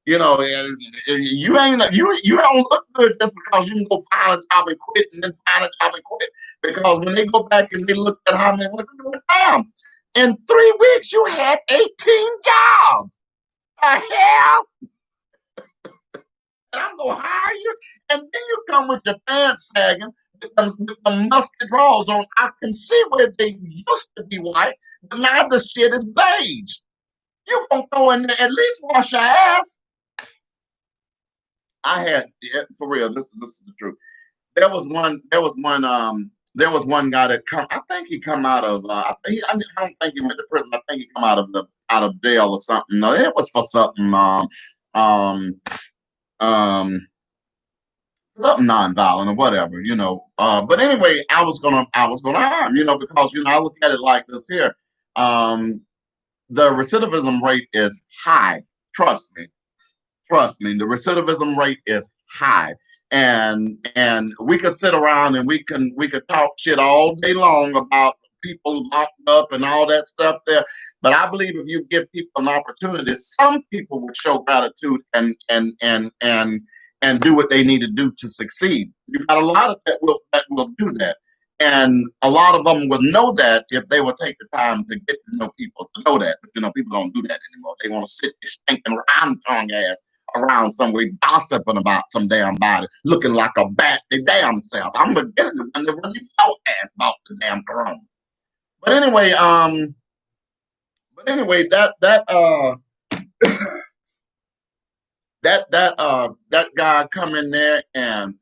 And you don't look good just because you can go find a job and quit and then find a job and quit. Because when they go back and they look at how many, damn, in 3 weeks you had 18 jobs. The hell? And I'm gonna hire you, and then you come with your pants sagging, with the musky drawers on. I can see where they used to be white, but now the shit is beige. You gonna go in there at least wash your ass. For real. This is the truth. There was one guy that come. I think he come out of. I don't think he went to prison. I think he come out of jail or something. No, it was for something. Um, um, something nonviolent or whatever. But anyway, I was gonna hire him, because I look at it like this here. Um, the recidivism rate is high. Trust me. Trust me. The recidivism rate is high. And we could sit around and we could talk shit all day long about people locked up and all that stuff there. But I believe if you give people an opportunity, some people will show gratitude and do what they need to do to succeed. You got a lot of that will do that. And a lot of them will know that if they will take the time to get to know people to know that. But people don't do that anymore. They want to sit their stinking round tongue ass around somewhere gossiping about some damn body, looking like a bat they damn self. I'm gonna get it when they really your ass about the damn corona. But anyway, that guy come in there and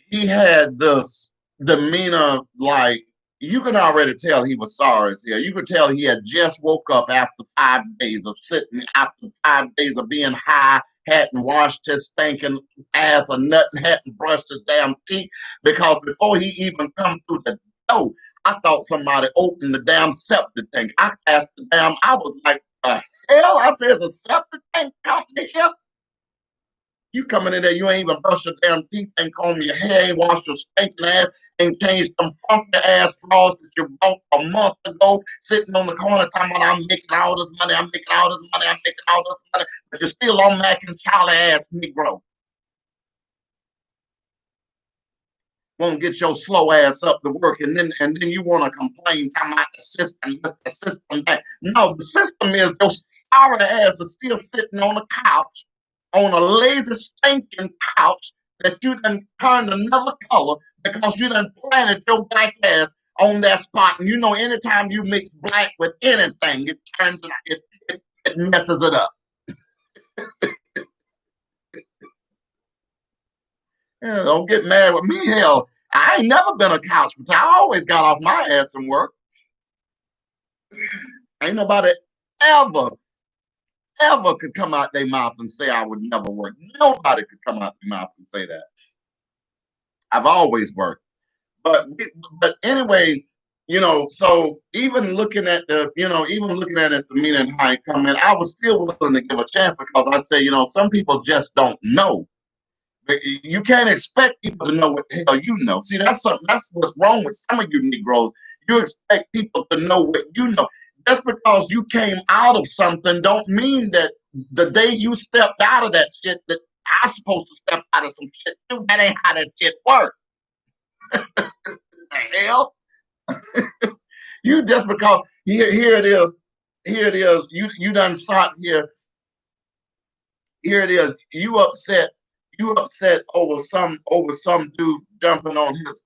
he had this demeanor like you can already tell he was sorry as hell. You could tell he had just woke up after 5 days of sitting, after 5 days of being high, hadn't washed his stinking ass or nothing, hadn't brushed his damn teeth. Because before he even come through the door, I thought somebody opened the damn septic tank. I asked the damn, I was like, the hell? I said, is a septic tank company here? You coming in there, you ain't even brush your damn teeth, ain't comb your hair, ain't wash your stinking ass, ain't changed them funky ass drawers that you bought a month ago, sitting on the corner talking about I'm making all this money, I'm making all this money, I'm making all this money, but you're still on macking Charlie ass Negro. Won't get your slow ass up to work, and then you want to complain talking about the system, this, the system, that. No, the system is your sorry ass is still sitting on the couch, on a lazy stinking couch that you done turned another color because you done planted your black ass on that spot. And anytime you mix black with anything, it turns it messes it up. Yeah, don't get mad with me. Hell, I ain't never been a couch potato. I always got off my ass and work. Ain't nobody ever, ever could come out their mouth and say I would never work. Nobody could come out their mouth and say that. I've always worked. But but anyway, so even looking at his demeanor and how he come in, I was still willing to give a chance because I say, some people just don't know. You can't expect people to know what the hell you know. See, that's something. That's what's wrong with some of you Negroes. You expect people to know what you know. Just because you came out of something, don't mean that the day you stepped out of that shit that I'm supposed to step out of some shit too. That ain't how that shit works. The hell, you just because here it is. You done sat here. Here it is. You upset over some dude jumping on his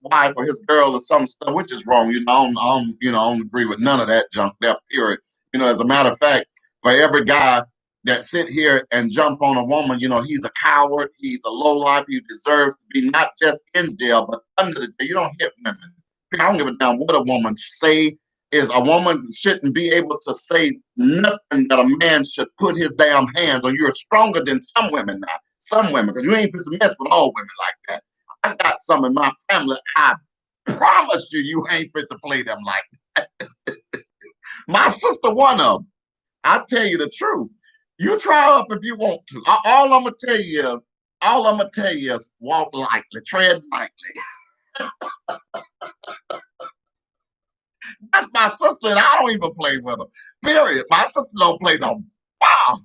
wife or his girl or some stuff, which is wrong. I don't agree with none of that junk there, period. As a matter of fact, for every guy that sit here and jump on a woman, he's a coward, he's a lowlife, he deserves to be not just in jail, but under the jail. You don't hit women. I don't give a damn what a woman say. Is a woman shouldn't be able to say nothing that a man should put his damn hands on. You're stronger than some women now. Some women, because you ain't supposed to mess with all women like that. I got some in my family. I promise you, you ain't fit to play them like that. My sister, one of them. I'll tell you the truth. You try up if you want to. All I'm gonna tell you is walk lightly, tread lightly. That's my sister, and I don't even play with her. Period. My sister don't play no ball.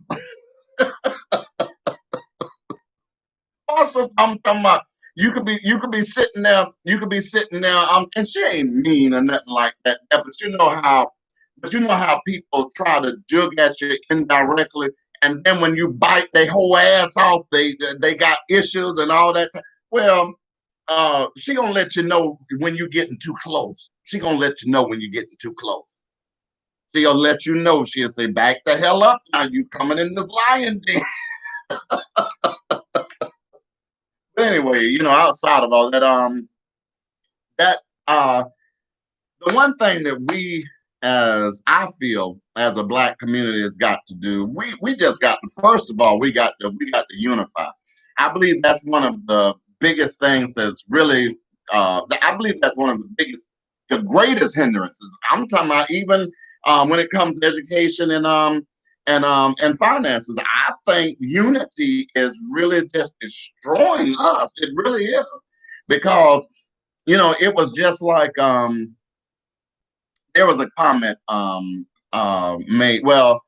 My sister, I'm talking about. You could be sitting there, and she ain't mean or nothing like that. But you know how people try to jug at you indirectly, and then when you bite their whole ass off, they got issues and all that. Well, she gonna let you know when you're getting too close. She gonna let you know when you're getting too close. She'll let you know. She'll say, "Back the hell up! Now you coming in this lion den." But anyway, outside of all that, that the one thing that we, as I feel, as a black community, has got to do. We just got to, first of all, we got to unify. I believe that's one of the biggest things that's really. I believe that's one of the greatest hindrances. I'm talking about even when it comes to education and finances. I think unity is really just destroying us. It really is because it was just like there was a comment made. Well,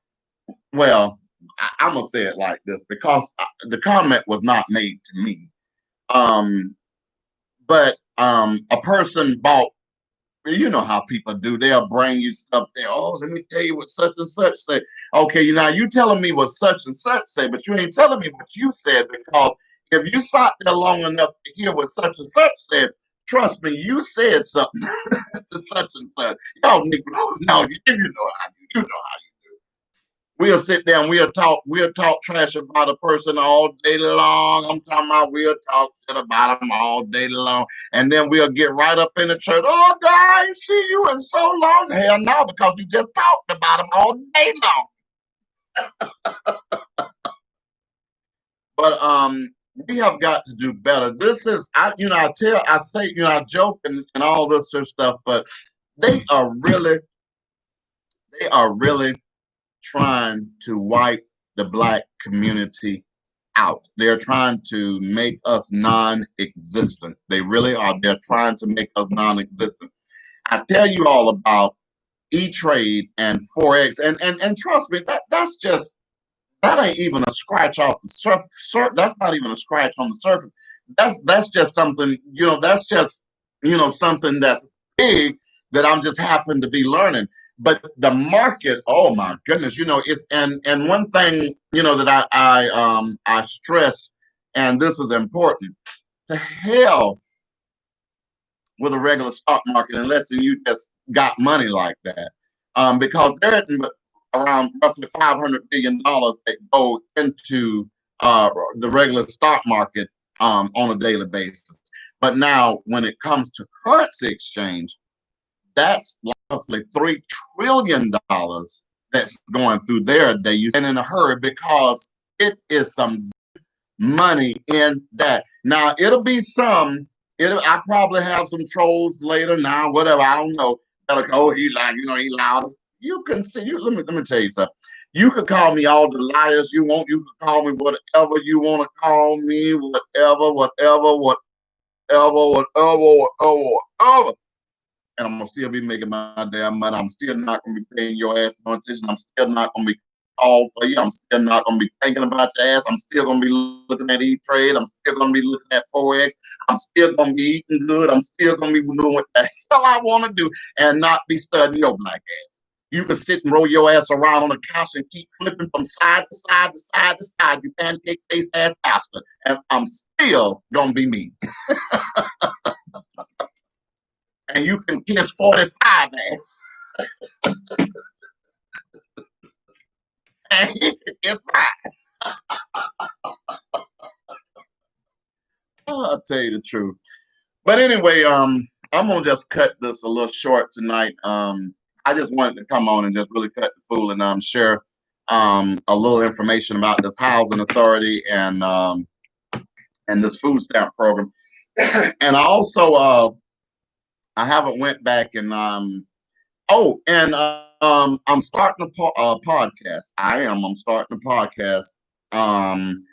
I'm gonna say it like this because the comment was not made to me. Um, but a person bought. You know how people do. They'll bring you stuff there. Oh, let me tell you what such and such say. Okay, now you telling me what such and such say, but you ain't telling me what you said because if you sat there long enough to hear what such and such said, trust me, you said something to such and such. Y'all Negroes, no, you know how you know how we'll sit there and we'll talk trash about a person all day long. I'm talking about we'll talk shit about them all day long. And then we'll get right up in the church. Oh, God, I ain't see you in so long. Hell no, because you just talked about them all day long. But we have got to do better. This is I say, I joke and all this sort of stuff, but they are really, they are really trying to wipe the black community out. They're trying to make us non-existent. They really are. They're trying to make us non-existent. I tell you all about E-Trade and Forex, and trust me, that ain't even a scratch off the surface. That's not even a scratch on the surface. That's just something, that's just, something that's big that I'm just happen to be learning. But the market, oh my goodness, it's and one thing, that I stress, and this is important, to hell with a regular stock market unless you just got money like that. Because there isn't around roughly $500 billion that go into the regular stock market on a daily basis. But now, when it comes to currency exchange, that's roughly $3 trillion that's going through there a day. You stand in a hurry because it is some money in that. Now it'll be some. I probably have some trolls later now, whatever. I don't know. That'll go. Oh, he loud. He louder. You can see. Let me tell you something. You could call me all the liars you want. You could call me whatever you want to call me. Whatever. And I'm gonna still be making my damn money. I'm still not gonna be paying your ass no attention. I'm still not gonna be all for you. I'm still not gonna be thinking about your ass. I'm still gonna be looking at E-Trade. I'm still gonna be looking at Forex. I'm still gonna be eating good. I'm still gonna be doing what the hell I want to do and not be studying your black ass. You can sit and roll your ass around on the couch and keep flipping from side to side to side to side. You pancake face ass bastard, and I'm still gonna be me. And you can kiss 45 ass. And he can kiss mine. I'll tell you the truth. But anyway, I'm gonna just cut this a little short tonight. I just wanted to come on and just really cut the fool and share a little information about this housing authority and this food stamp program. And I also I haven't went back and I'm starting a podcast. I'm starting a podcast. Um,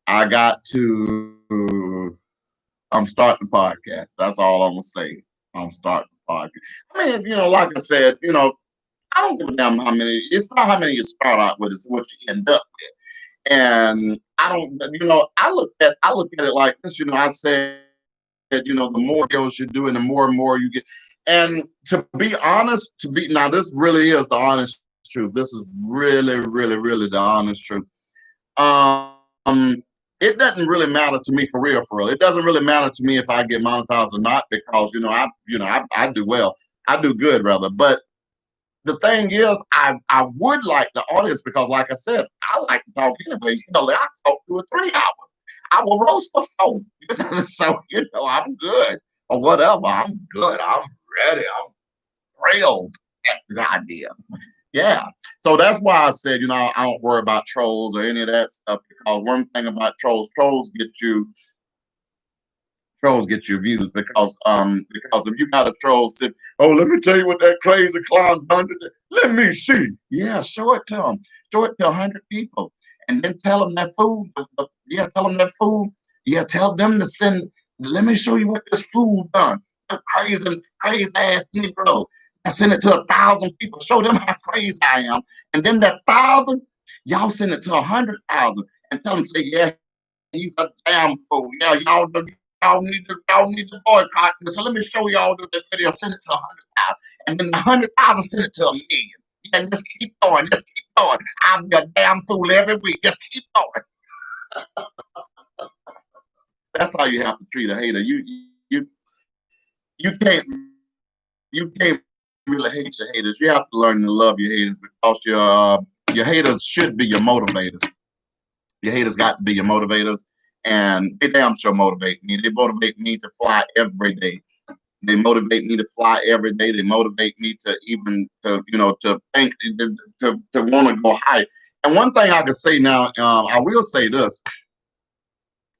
I got to. I'm starting a podcast. That's all I'm gonna say. I'm starting a podcast. I mean, like I said, I don't give a damn how many. It's not how many you start out with; it's what you end up with. And I don't, I look at it like this. I said, the more deals you do, and the more you get. And to be honest, now, this really is the honest truth. This is really, really, really the honest truth. Um, it doesn't really matter to me for real, for real. It doesn't really matter to me if I get monetized or not because I do well. I do good rather. But the thing is, I would like the audience because, like I said, I like to talk anyway. I talk 2 or 3 hours. I will roast for 4. So I'm good or whatever. I'm good. I'm ready. I'm thrilled at the idea. Yeah. So that's why I said, I don't worry about trolls or any of that stuff because one thing about trolls get your views because if you got a troll say, oh, let me tell you what that crazy clown done today. Let me see. Yeah, show it to them. Show it to 100 people. And then tell them that food. Yeah, tell them that food. Yeah, tell them to send, let me show you what this food done. A crazy ass Negro. I send it to 1,000 people. Show them how crazy I am. And then that 1,000 Y'all send it to 100,000 and tell them, say, yeah, he's a damn fool. Yeah, y'all need to boycott this. So let me show y'all this video. Send it to 100,000, and then the 100,000 send it to 1,000,000. And just keep going, just keep going. I'll be a damn fool every week. Just keep going. That's how you have to treat a hater. You you can't you can't really hate your haters. You have to learn to love your haters because your haters should be your motivators. Your haters got to be your motivators, and they damn sure motivate me. They motivate me to fly every day. They motivate me to fly every day. They motivate me to even to think to want to go high. And one thing I can say now, I will say this: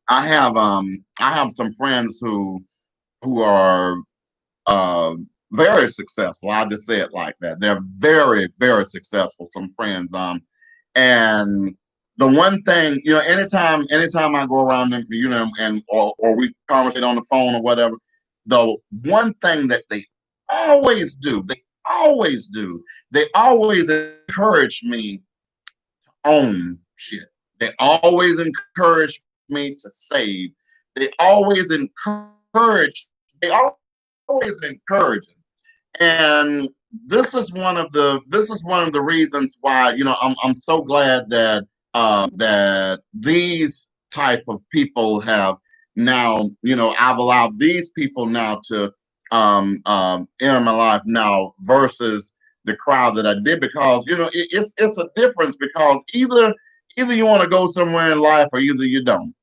I have some friends who are uh, very successful. I'll just say it like that. They're very, very successful. Some friends. And the one thing, anytime I go around and and or we conversate on the phone or whatever, the one thing that always do, they always encourage me to own shit. They always encourage me to save. They always encourage. They always encourage. And this is one of the reasons why I'm so glad that that these type of people have now, I've allowed these people now to enter my life now versus the crowd that I did, because it's a difference, because either you want to go somewhere in life or either you don't.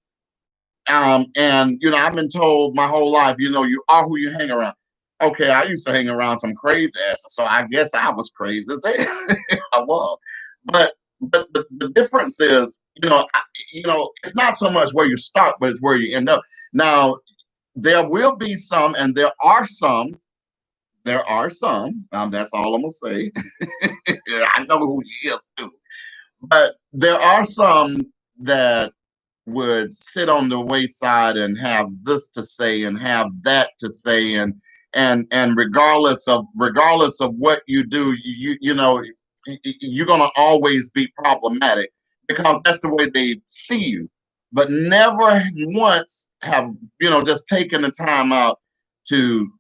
And I've been told my whole life, you are who you hang around. Okay, I used to hang around some crazy asses, so I guess I was crazy as hell. I was. But the difference is, it's not so much where you start, but it's where you end up. Now, there will be some, and there are some, that's all I'm gonna say. I know who he is too. But there are some that would sit on the wayside and have this to say and have that to say, and regardless of what you do, you're gonna always be problematic because that's the way they see you. But never once have just taken the time out to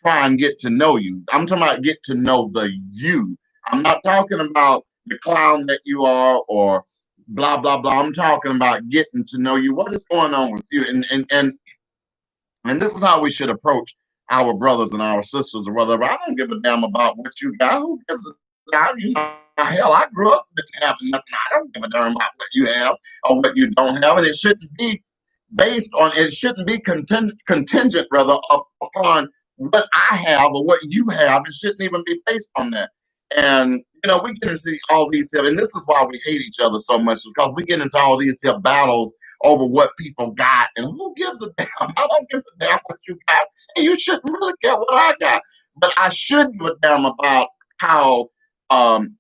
try and get to know you. I'm talking about get to know the you. I'm not talking about the clown that you are or blah blah blah. I'm talking about getting to know you. What is going on with you? And this is how we should approach our brothers and our sisters or whatever. I don't give a damn about what you got. Who gives a damn? Hell, I grew up didn't have nothing. I don't give a damn about what you have or what you don't have, and it shouldn't be it shouldn't be contingent rather upon what I have or what you have. It shouldn't even be based on that. And we get into all these here, and this is why we hate each other so much, because we get into all these here battles over what people got, and who gives a damn? I don't give a damn what you got, and you shouldn't really care what I got. But I should give a damn about how um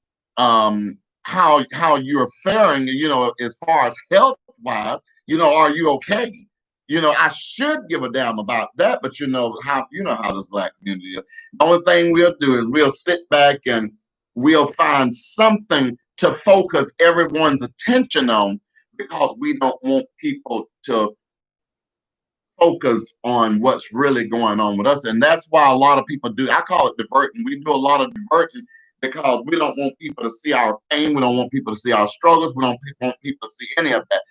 how you're faring, as far as health wise. Are you okay? I should give a damn about that, but you know how this black community is. The only thing we'll do is we'll sit back and we'll find something to focus everyone's attention on, because we don't want people to focus on what's really going on with us. And that's why a lot of people do, I call it diverting. We do a lot of diverting because we don't want people to see our pain. We don't want people to see our struggles. We don't want people to see any of that.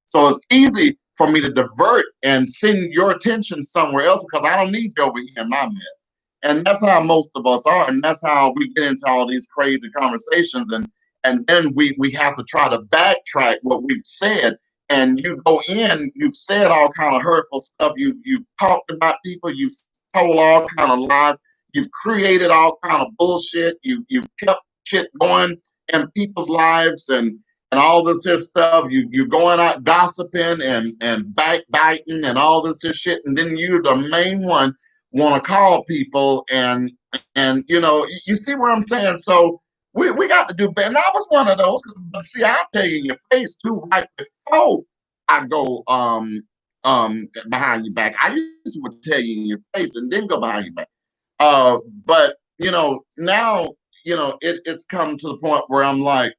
So it's easy for me to divert and send your attention somewhere else because I don't need you over here in my mess. And that's how most of us are. And that's how we get into all these crazy conversations. And then we have to try to backtrack what we've said. And you go in, you've said all kind of hurtful stuff. You've talked about people, you've told all kind of lies, you've created all kind of bullshit, you've kept shit going in people's lives, and all this here stuff. You're going out gossiping and backbiting and all this here shit, and then you're the main one want to call people, and you see what I'm saying. So we got to do better. And I was one of those, but see, I'll tell you in your face too, right before I go behind your back. I used to tell you in your face and then go behind your back. But now it's come to the point where I'm like,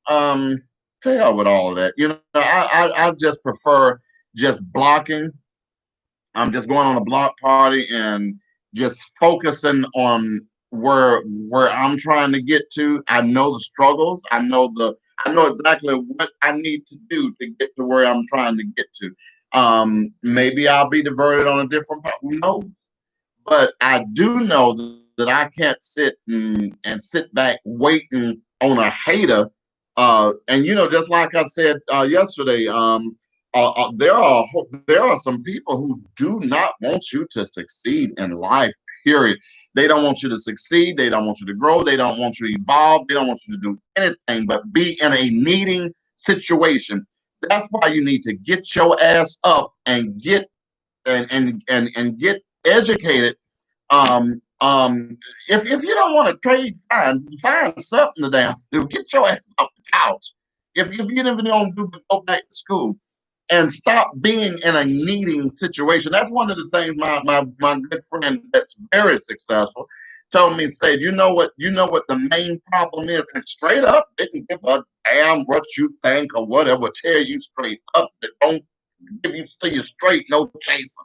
to hell with all of that. I just prefer just blocking. I'm just going on a block party and just focusing on where I'm trying to get to. I know the struggles. I know exactly what I need to do to get to where I'm trying to get to. Maybe I'll be diverted on a different path. Who knows? But I do know that I can't sit sit back waiting on a hater. And just like I said yesterday, there are some people who do not want you to succeed in life. Period. They don't want you to succeed. They don't want you to grow. They don't want you to evolve. They don't want you to do anything but be in a needing situation. That's why you need to get your ass up and get educated. If you don't want to trade, find something to damn do. Get your ass off the couch. If you even don't do, go back to school and stop being in a needing situation. That's one of the things my good friend that's very successful told me. Said, you know what the main problem is, and straight up didn't give a damn what you think or whatever. Tell you straight up that don't give you to you straight, no chaser.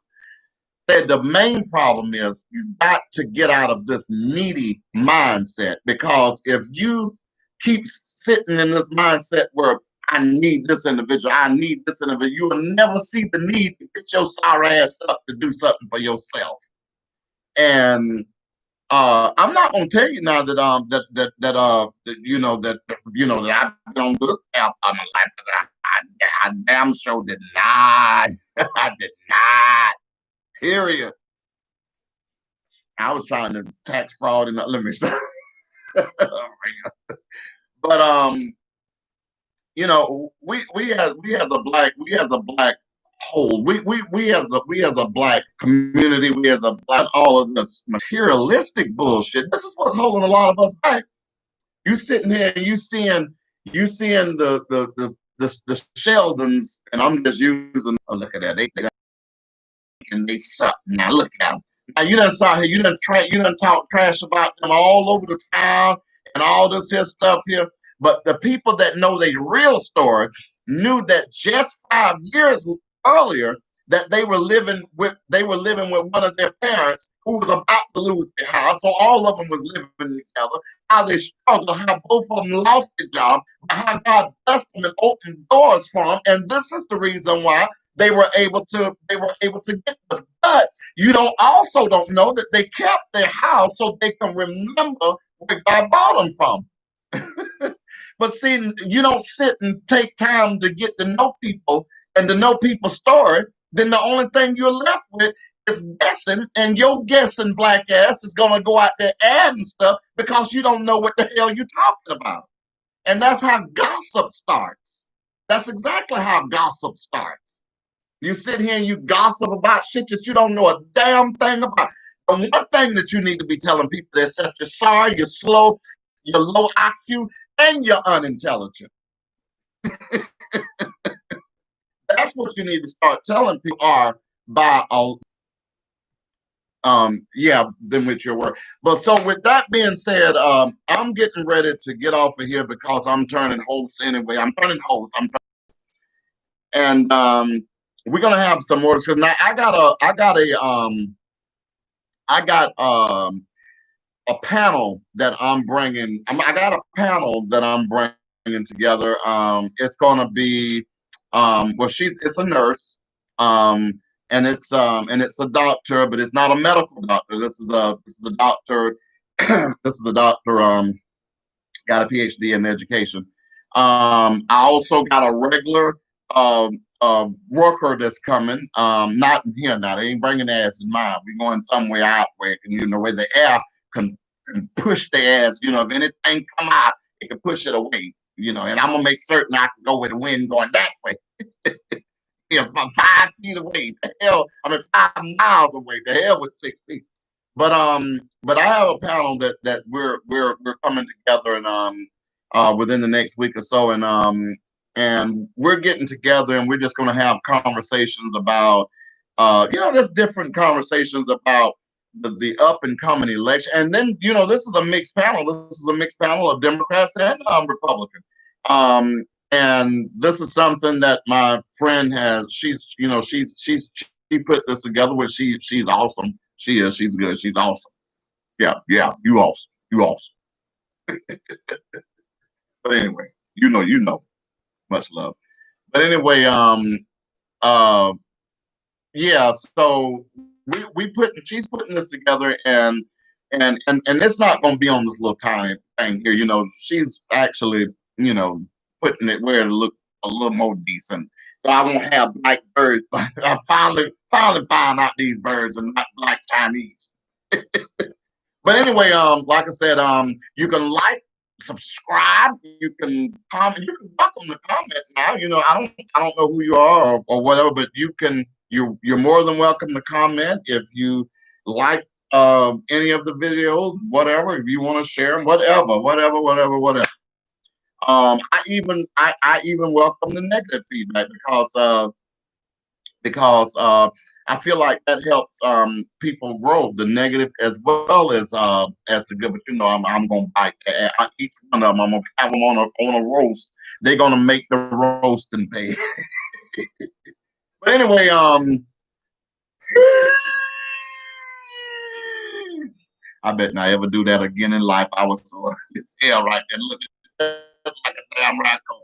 Said the main problem is you got to get out of this needy mindset, because if you keep sitting in this mindset where I need this individual, you will never see the need to get your sorry ass up to do something for yourself. And I'm not gonna tell you now that that I've been on this path all my life. 'Cause I damn sure did not. I did not. Period. I was trying to tax fraud and let me stop. But we as a black whole, we as a black community, we as a black, all of this materialistic bullshit. This is what's holding a lot of us back. You sitting here and you seeing the Sheldons, and I'm just using. Oh, look at that. They and they suck. Now look at them. Now you done saw here, you done talk trash about them all over the town and all this here stuff here. But the people that know the real story knew that just 5 years earlier that they were living with one of their parents who was about to lose their house. So all of them was living together. How they struggled, how both of them lost their job, how God blessed them and opened doors for them. And this is the reason why they were able to get this. But you don't know that they kept their house so they can remember where God bought them from. But see, you don't sit and take time to get to know people and to know people's story. Then the only thing you're left with is guessing, and your guessing black ass is gonna go out there adding stuff because you don't know what the hell you're talking about. And that's how gossip starts. That's exactly how gossip starts. You sit here and you gossip about shit that you don't know a damn thing about. And one thing that you need to be telling people is that you're sorry, you're slow, you're low IQ, and you're unintelligent. That's what you need to start telling people are by yeah, then with your work. But so with that being said, I'm getting ready to get off of here because I'm turning hosts anyway. I'm turning hosts. And we're gonna have some more because now I got a panel that I'm bringing. I got a panel that I'm bringing together. It's gonna be well, it's a nurse, and it's a doctor, but it's not a medical doctor. This is a doctor. This is a doctor. Got a PhD in education. I also got a regular worker that's coming. Not here now. They ain't bringing their ass in mine. We going somewhere out where where the air can push their ass. If anything come out, it can push it away. And I'm gonna make certain I can go with the wind going that way. If I'm 5 feet away, the hell, 5 miles away, the hell with 6 feet. But I have a panel that we're coming together and within the next week or so, and we're getting together and we're just going to have conversations about just different conversations about the up and coming election. And then this is a mixed panel. This is a mixed panel of Democrats and Republicans. Um, and this is something that my friend has. She put this together. With she's awesome. She is. She's good. She's awesome. Yeah, yeah. You awesome. You awesome. But anyway, you know. Much love. But anyway, uh, yeah. So she's putting this together, and it's not going to be on this little tiny thing here. She's actually putting it where it look a little more decent. So I won't have black birds. But I finally found out these birds are not black Chinese. But anyway, like I said, you can subscribe, you can comment, you can welcome the comment now. I don't know who you are or whatever, but you're more than welcome to comment if you like any of the videos, whatever. If you want to share them, whatever. I even welcome the negative feedback because I feel like that helps people grow, the negative as the good. But I'm gonna bite each one of them. I'm gonna have them on a roast. They're gonna make the roasting pay. But anyway, I bet not ever do that again in life. I was so it's hell right there. Look like a damn raccoon.